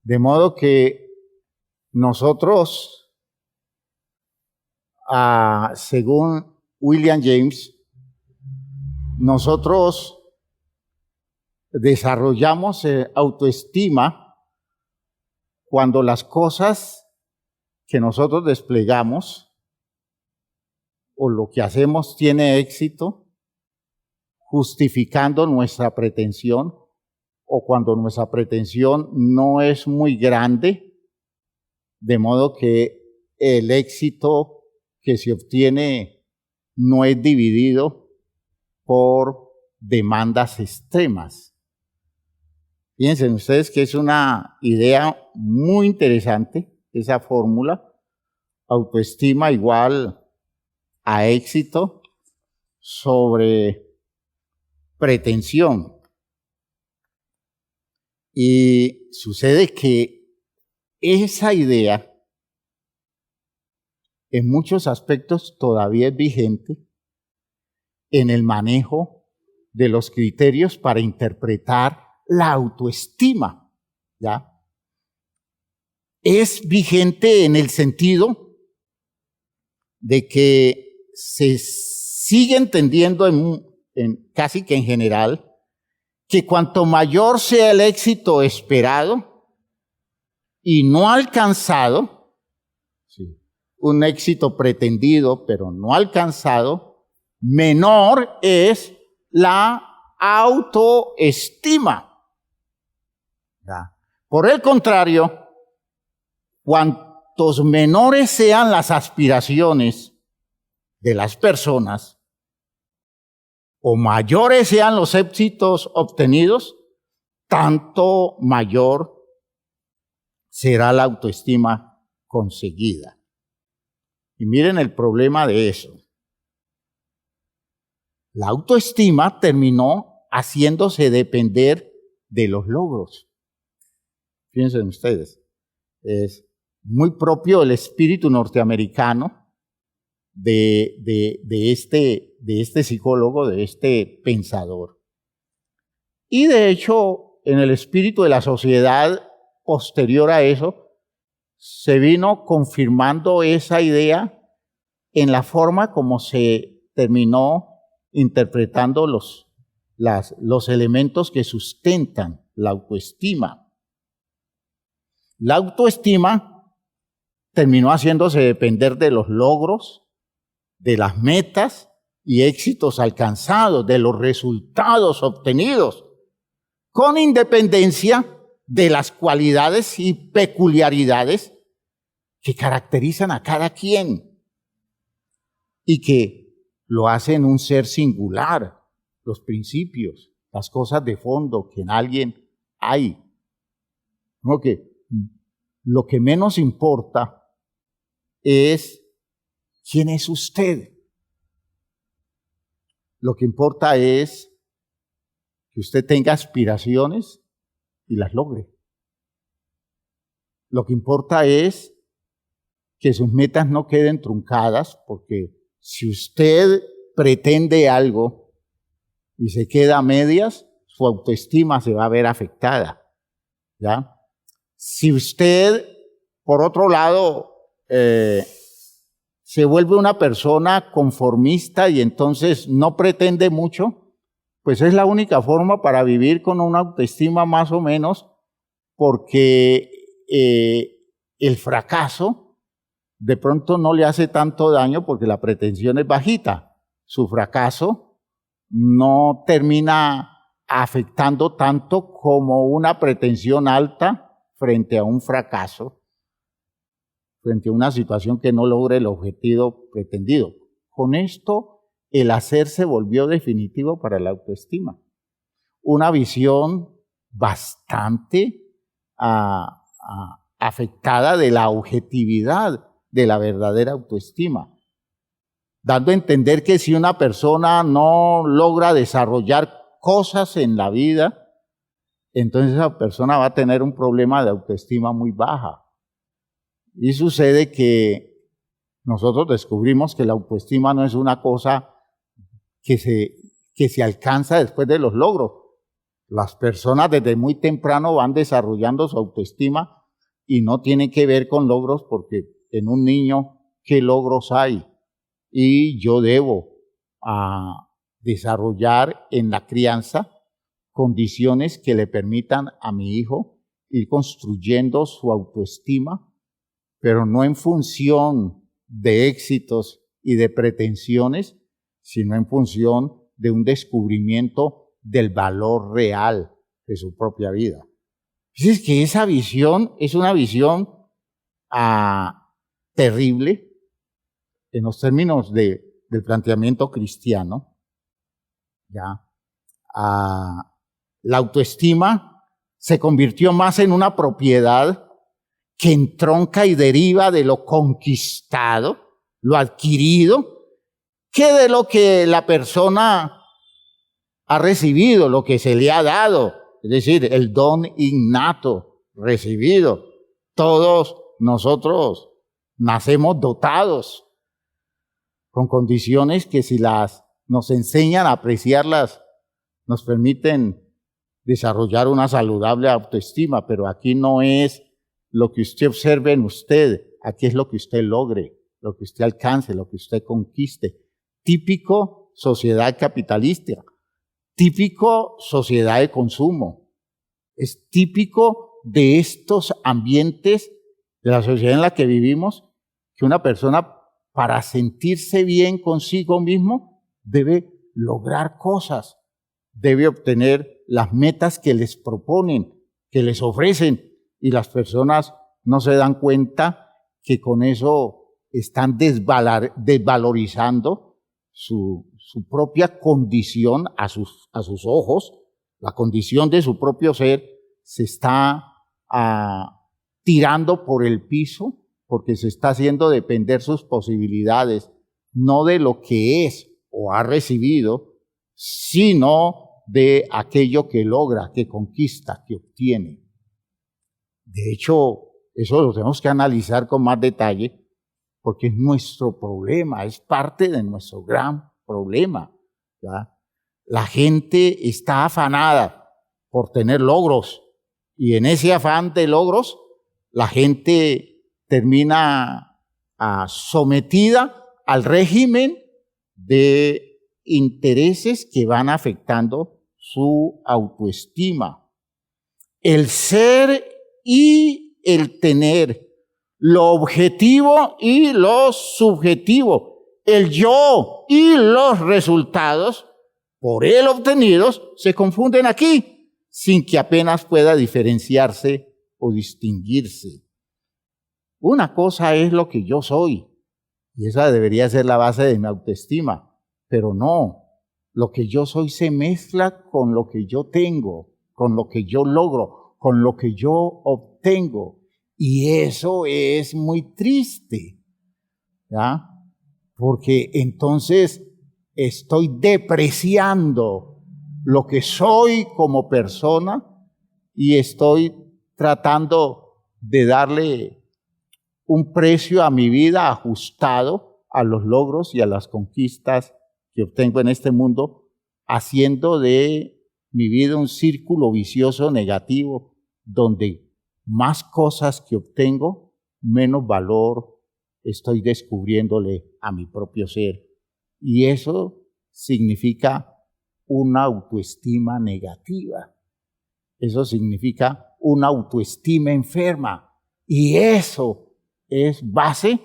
De modo que nosotros, según William James, nosotros desarrollamos autoestima cuando las cosas que nosotros desplegamos o lo que hacemos tiene éxito, justificando nuestra pretensión, o cuando nuestra pretensión no es muy grande, de modo que el éxito que se obtiene no es dividido por demandas extremas. Fíjense ustedes que es una idea muy interesante esa fórmula, autoestima igual a éxito sobre pretensión. Y sucede que esa idea en muchos aspectos todavía es vigente en el manejo de los criterios para interpretar la autoestima, ¿ya? Es vigente en el sentido de que se sigue entendiendo casi que en general que cuanto mayor sea el éxito esperado y no alcanzado, sí, un éxito pretendido pero no alcanzado, menor es la autoestima. ¿Ya? Por el contrario, cuantos menores sean las aspiraciones de las personas o mayores sean los éxitos obtenidos, tanto mayor será la autoestima conseguida. Y miren el problema de eso. La autoestima terminó haciéndose depender de los logros. Fíjense ustedes, es muy propio del espíritu norteamericano de este psicólogo, de este pensador. Y de hecho, en el espíritu de la sociedad posterior a eso, se vino confirmando esa idea en la forma como se terminó interpretando los elementos que sustentan la autoestima. La autoestima terminó haciéndose depender de los logros, de las metas y éxitos alcanzados, de los resultados obtenidos, con independencia de las cualidades y peculiaridades que caracterizan a cada quien y que lo hacen un ser singular, los principios, las cosas de fondo que en alguien hay. No, que lo que menos importa es quién es usted. Lo que importa es que usted tenga aspiraciones y las logre. Lo que importa es que sus metas no queden truncadas, porque si usted pretende algo y se queda a medias, su autoestima se va a ver afectada, ¿ya? Si usted, por otro lado, se vuelve una persona conformista y entonces no pretende mucho, pues es la única forma para vivir con una autoestima más o menos, porque el fracaso de pronto no le hace tanto daño porque la pretensión es bajita. Su fracaso no termina afectando tanto como una pretensión alta frente a un fracaso, frente a una situación que no logre el objetivo pretendido. Con esto, el hacer se volvió definitivo para la autoestima. Una visión bastante afectada de la objetividad de la verdadera autoestima, dando a entender que si una persona no logra desarrollar cosas en la vida, entonces esa persona va a tener un problema de autoestima muy baja. Y sucede que nosotros descubrimos que la autoestima no es una cosa que se alcanza después de los logros. Las personas desde muy temprano van desarrollando su autoestima y no tiene que ver con logros, porque en un niño, ¿qué logros hay? Y yo debo desarrollar en la crianza condiciones que le permitan a mi hijo ir construyendo su autoestima, pero no en función de éxitos y de pretensiones, sino en función de un descubrimiento del valor real de su propia vida. Es que esa visión es una visión terrible en los términos del planteamiento cristiano. ¿Ya? La autoestima se convirtió más en una propiedad que entronca y deriva de lo conquistado, lo adquirido, que de lo que la persona ha recibido, lo que se le ha dado, es decir, el don innato recibido. Todos nosotros nacemos dotados con condiciones que si nos enseñan a apreciarlas, nos permiten desarrollar una saludable autoestima, pero aquí no es lo que usted observe en usted, aquí es lo que usted logre, lo que usted alcance, lo que usted conquiste. Típico sociedad capitalista, típico sociedad de consumo, es típico de estos ambientes de la sociedad en la que vivimos, que una persona para sentirse bien consigo mismo debe lograr cosas, debe obtener las metas que les proponen, que les ofrecen, y las personas no se dan cuenta que con eso están desvalorizando su propia condición a sus ojos. La condición de su propio ser se está tirando por el piso porque se está haciendo depender sus posibilidades, no de lo que es o ha recibido, sino de aquello que logra, que conquista, que obtiene. De hecho, eso lo tenemos que analizar con más detalle porque es nuestro problema, es parte de nuestro gran problema, ¿ya? La gente está afanada por tener logros y en ese afán de logros la gente termina sometida al régimen de intereses que van afectando su autoestima. El ser y el tener, lo objetivo y lo subjetivo, el yo y los resultados por él obtenidos se confunden aquí, sin que apenas pueda diferenciarse o distinguirse. Una cosa es lo que yo soy, y esa debería ser la base de mi autoestima, pero no, lo que yo soy se mezcla con lo que yo tengo, con lo que yo logro, con lo que yo obtengo, y eso es muy triste, ¿ya? Porque entonces estoy depreciando lo que soy como persona y estoy tratando de darle un precio a mi vida ajustado a los logros y a las conquistas que obtengo en este mundo, haciendo de mi vida un círculo vicioso negativo, donde más cosas que obtengo, menos valor estoy descubriéndole a mi propio ser. Y eso significa una autoestima negativa. Eso significa una autoestima enferma. Y eso es base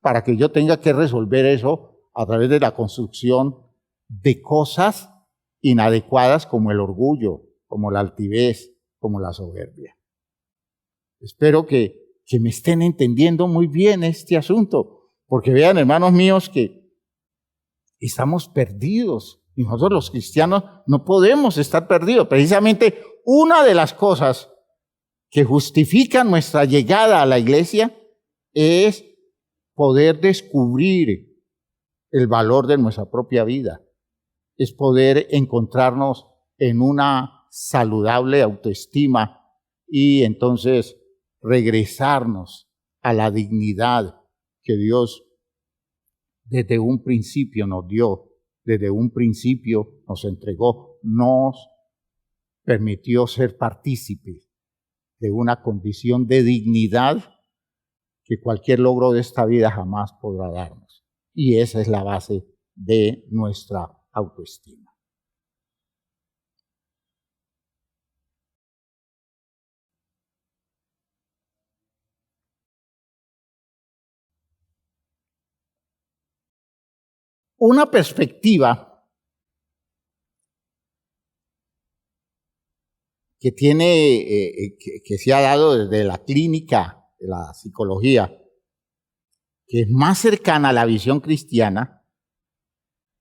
para que yo tenga que resolver eso a través de la construcción de cosas inadecuadas como el orgullo, como la altivez, como la soberbia. Espero que me estén entendiendo muy bien este asunto, porque vean, hermanos míos, que estamos perdidos y nosotros los cristianos no podemos estar perdidos. Precisamente una de las cosas que justifican nuestra llegada a la iglesia es poder descubrir el valor de nuestra propia vida, es poder encontrarnos en una saludable autoestima y entonces regresarnos a la dignidad que Dios desde un principio nos dio, desde un principio nos entregó, nos permitió ser partícipes de una condición de dignidad que cualquier logro de esta vida jamás podrá darnos. Y esa es la base de nuestra autoestima. Una perspectiva que que se ha dado desde la clínica de la psicología, que es más cercana a la visión cristiana,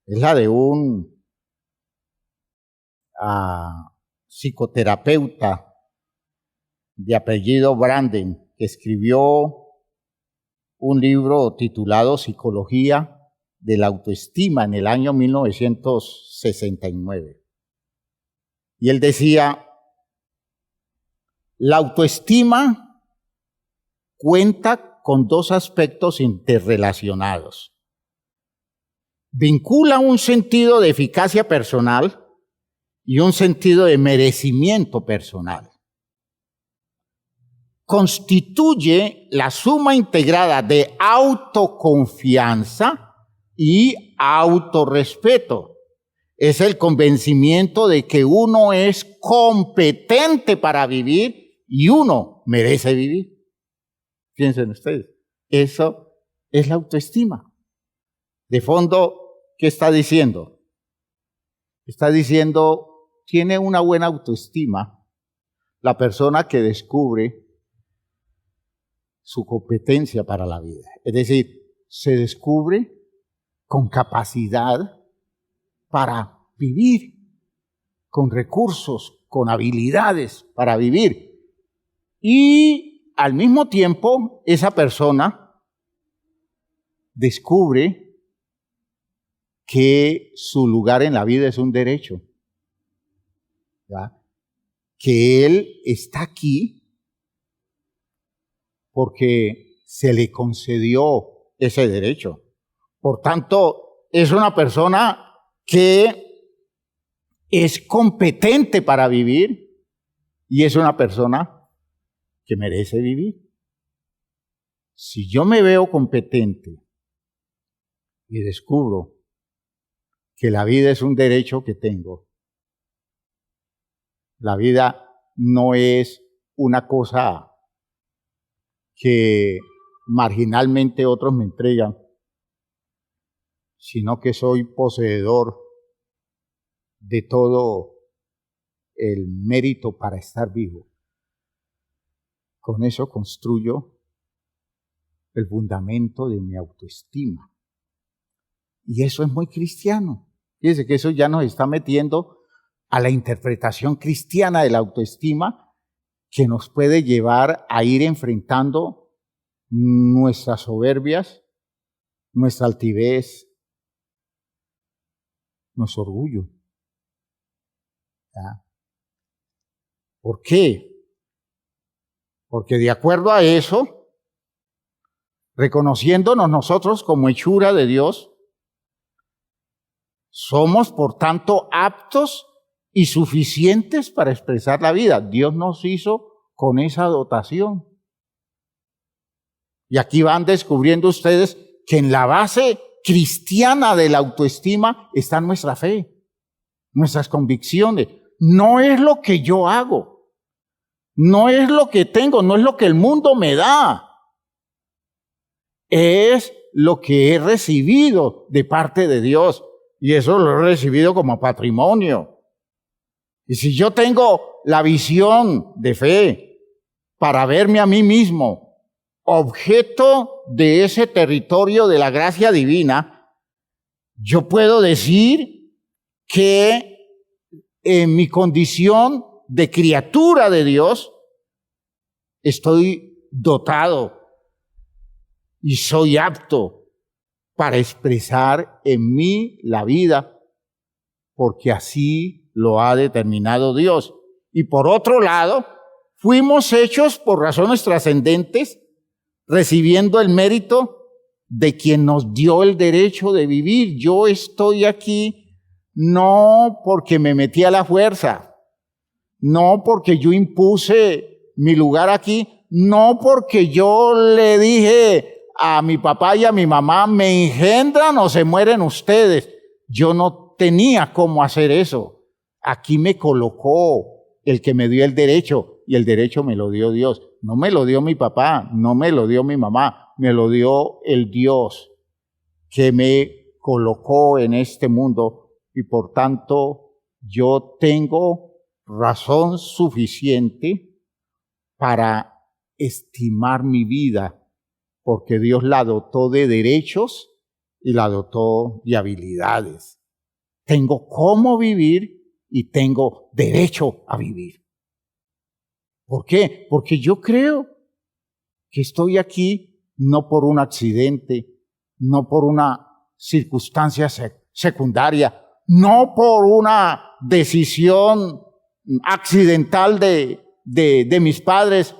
es la de un psicoterapeuta de apellido Branden, que escribió un libro titulado Psicología de la autoestima en el año 1969. Y él decía La autoestima cuenta con dos aspectos interrelacionados. Vincula un sentido de eficacia personal y un sentido de merecimiento personal. Constituye la suma integrada de autoconfianza y autorrespeto. Es el convencimiento de que uno es competente para vivir y uno merece vivir. Piensen ustedes, eso es la autoestima. De fondo, ¿qué está diciendo? Está diciendo, tiene una buena autoestima la persona que descubre su competencia para la vida. Es decir, se descubre con capacidad para vivir, con recursos, con habilidades para vivir. Y al mismo tiempo, esa persona descubre que su lugar en la vida es un derecho, ¿ya? Que él está aquí porque se le concedió ese derecho. Por tanto, es una persona que es competente para vivir y es una persona que merece vivir. Si yo me veo competente y descubro que la vida es un derecho que tengo, la vida no es una cosa que marginalmente otros me entregan, sino que soy poseedor de todo el mérito para estar vivo. Con eso construyo el fundamento de mi autoestima. Y eso es muy cristiano. Fíjense que eso ya nos está metiendo a la interpretación cristiana de la autoestima, que nos puede llevar a ir enfrentando nuestras soberbias, nuestra altivez, nuestro orgullo. ¿Ya? ¿Por qué? Porque de acuerdo a eso, reconociéndonos nosotros como hechura de Dios, somos por tanto aptos y suficientes para expresar la vida. Dios nos hizo con esa dotación. Y aquí van descubriendo ustedes que en la base cristiana de la autoestima está nuestra fe, nuestras convicciones. No es lo que yo hago, no es lo que tengo, no es lo que el mundo me da. Es lo que he recibido de parte de Dios. Y eso lo he recibido como patrimonio. Y si yo tengo la visión de fe para verme a mí mismo objeto de ese territorio de la gracia divina, yo puedo decir que en mi condición de criatura de Dios estoy dotado y soy apto para expresar en mí la vida, porque así lo ha determinado Dios. Y por otro lado, fuimos hechos por razones trascendentes, recibiendo el mérito de quien nos dio el derecho de vivir. Yo estoy aquí no porque me metí a la fuerza, no porque yo impuse mi lugar aquí, no porque yo le dije a mi papá y a mi mamá, me engendran o se mueren ustedes. Yo no tenía cómo hacer eso. Aquí me colocó el que me dio el derecho, y el derecho me lo dio Dios. No me lo dio mi papá, no me lo dio mi mamá, me lo dio el Dios que me colocó en este mundo, y por tanto yo tengo razón suficiente para estimar mi vida, porque Dios la dotó de derechos y la dotó de habilidades. Tengo cómo vivir y tengo derecho a vivir. ¿Por qué? Porque yo creo que estoy aquí no por un accidente, no por una circunstancia secundaria, no por una decisión accidental de de mis padres,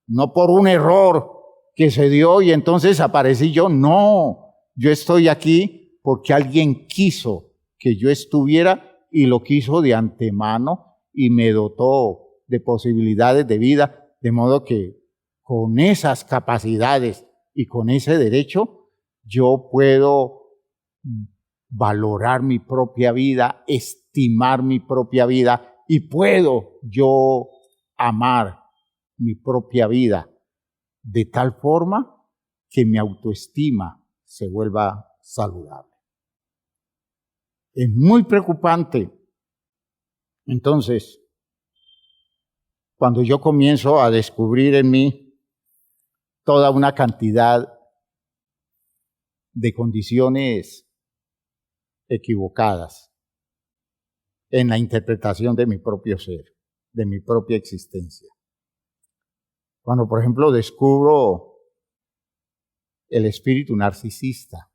no por un error que se dio y entonces aparecí yo. No, yo estoy aquí porque alguien quiso que yo estuviera y lo quiso de antemano y me dotó de posibilidades de vida, de modo que con esas capacidades y con ese derecho yo puedo valorar mi propia vida, estimar mi propia vida y puedo yo amar mi propia vida de tal forma que mi autoestima se vuelva saludable. Es muy preocupante. Entonces, cuando yo comienzo a descubrir en mí toda una cantidad de condiciones equivocadas en la interpretación de mi propio ser, de mi propia existencia. Cuando, por ejemplo, descubro el espíritu narcisista,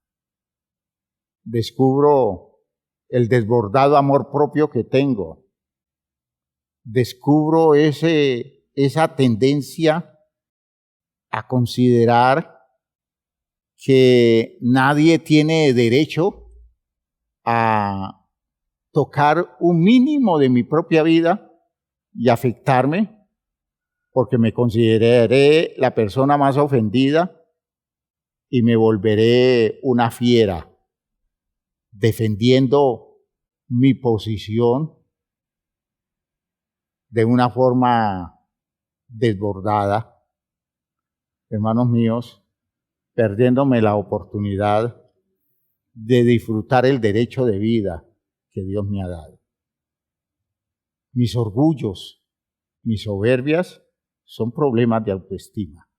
descubro el desbordado amor propio que tengo, descubro esa tendencia a considerar que nadie tiene derecho a tocar un mínimo de mi propia vida y afectarme, porque me consideraré la persona más ofendida y me volveré una fiera defendiendo mi posición de una forma desbordada. Hermanos míos, perdiéndome la oportunidad de disfrutar el derecho de vida que Dios me ha dado. Mis orgullos, mis soberbias son problemas de autoestima.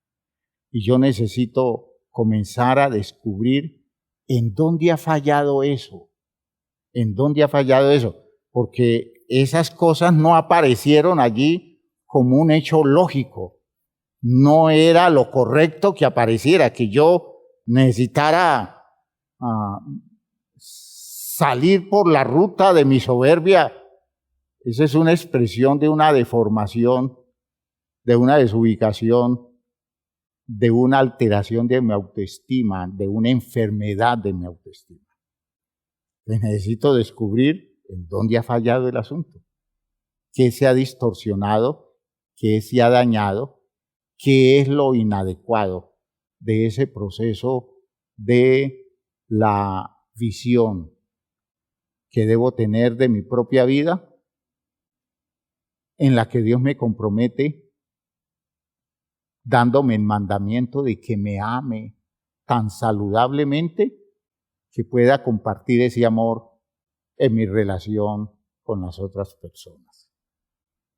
Y yo necesito comenzar a descubrir en dónde ha fallado eso. ¿En dónde ha fallado eso? Porque esas cosas no aparecieron allí como un hecho lógico. No era lo correcto que apareciera, que yo necesitara salir por la ruta de mi soberbia. Esa es una expresión de una deformación, de una desubicación, de una alteración de mi autoestima, de una enfermedad de mi autoestima. Entonces necesito descubrir en dónde ha fallado el asunto, qué se ha distorsionado, qué se ha dañado, qué es lo inadecuado de ese proceso de la visión que debo tener de mi propia vida, en la que Dios me compromete dándome el mandamiento de que me ame tan saludablemente que pueda compartir ese amor en mi relación con las otras personas.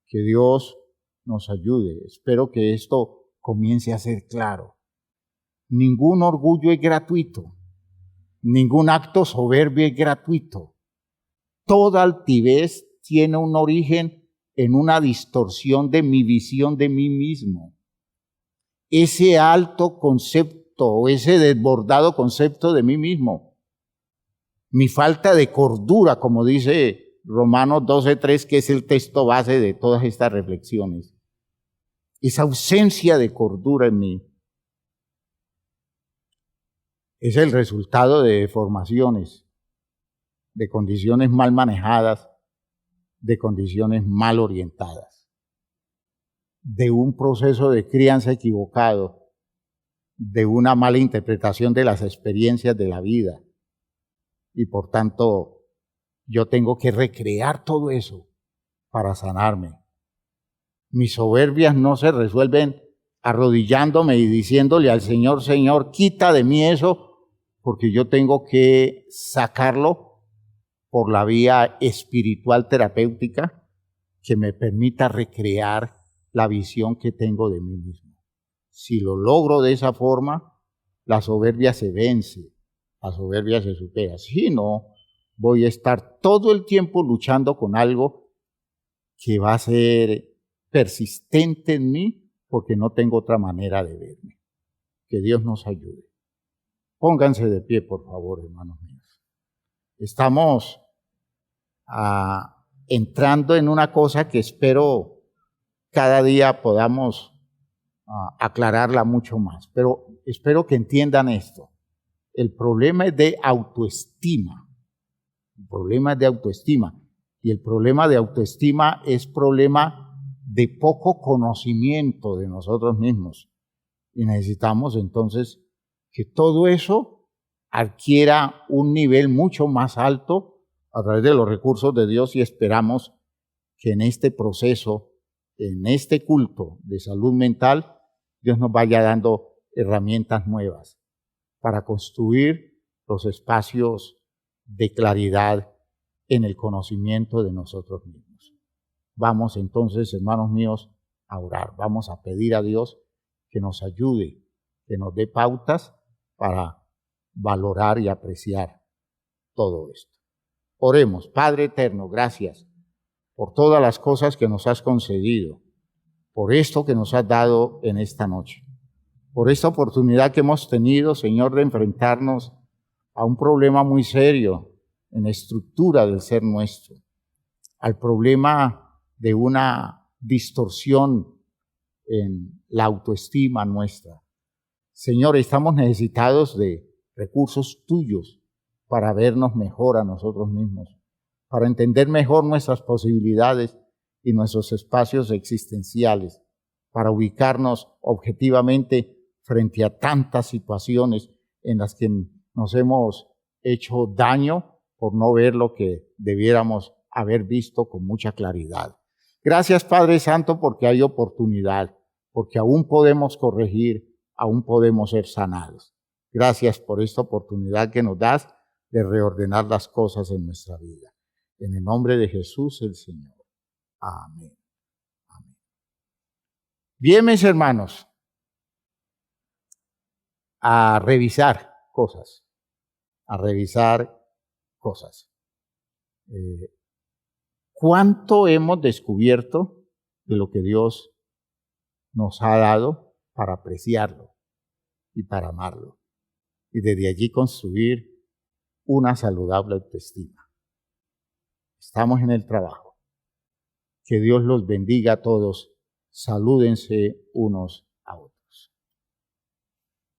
Que Dios nos ayude. Espero que esto comience a ser claro. Ningún orgullo es gratuito. Ningún acto soberbio es gratuito. Toda altivez tiene un origen en una distorsión de mi visión de mí mismo. Ese alto concepto o ese desbordado concepto de mí mismo. Mi falta de cordura, como dice Romanos 12:3, que es el texto base de todas estas reflexiones. Esa ausencia de cordura en mí es el resultado de deformaciones, de condiciones mal manejadas, de condiciones mal orientadas, de un proceso de crianza equivocado, de una mala interpretación de las experiencias de la vida. Y por tanto, yo tengo que recrear todo eso para sanarme. Mis soberbias no se resuelven arrodillándome y diciéndole al Señor, Señor, quita de mí eso, porque yo tengo que sacarlo por la vía espiritual terapéutica que me permita recrear la visión que tengo de mí mismo. Si lo logro de esa forma, la soberbia se vence, la soberbia se supera. Si no, voy a estar todo el tiempo luchando con algo que va a ser persistente en mí porque no tengo otra manera de verme. Que Dios nos ayude. Pónganse de pie, por favor, hermanos míos. Estamos entrando en una cosa que espero cada día podamos aclararla mucho más. Pero espero que entiendan esto. El problema es de autoestima. El problema es de autoestima. Y el problema de autoestima es problema de poco conocimiento de nosotros mismos. Y necesitamos entonces que todo eso adquiera un nivel mucho más alto a través de los recursos de Dios, y esperamos que en este proceso, en este culto de salud mental, Dios nos vaya dando herramientas nuevas para construir los espacios de claridad en el conocimiento de nosotros mismos. Vamos entonces, hermanos míos, a orar. Vamos a pedir a Dios que nos ayude, que nos dé pautas para valorar y apreciar todo esto. Oremos. Padre eterno, gracias por todas las cosas que nos has concedido, por esto que nos has dado en esta noche, por esta oportunidad que hemos tenido, Señor, de enfrentarnos a un problema muy serio en la estructura del ser nuestro, al problema de una distorsión en la autoestima nuestra. Señor, estamos necesitados de recursos tuyos para vernos mejor a nosotros mismos, para entender mejor nuestras posibilidades y nuestros espacios existenciales, para ubicarnos objetivamente frente a tantas situaciones en las que nos hemos hecho daño por no ver lo que debiéramos haber visto con mucha claridad. Gracias, Padre Santo, porque hay oportunidad, porque aún podemos corregir, aún podemos ser sanados. Gracias por esta oportunidad que nos das de reordenar las cosas en nuestra vida. En el nombre de Jesús el Señor. Amén. Amén. Bien, mis hermanos, a revisar cosas. ¿Cuánto hemos descubierto de lo que Dios nos ha dado para apreciarlo y para amarlo? Y desde allí construir una saludable autoestima. Estamos en el trabajo. Que Dios los bendiga a todos. Salúdense unos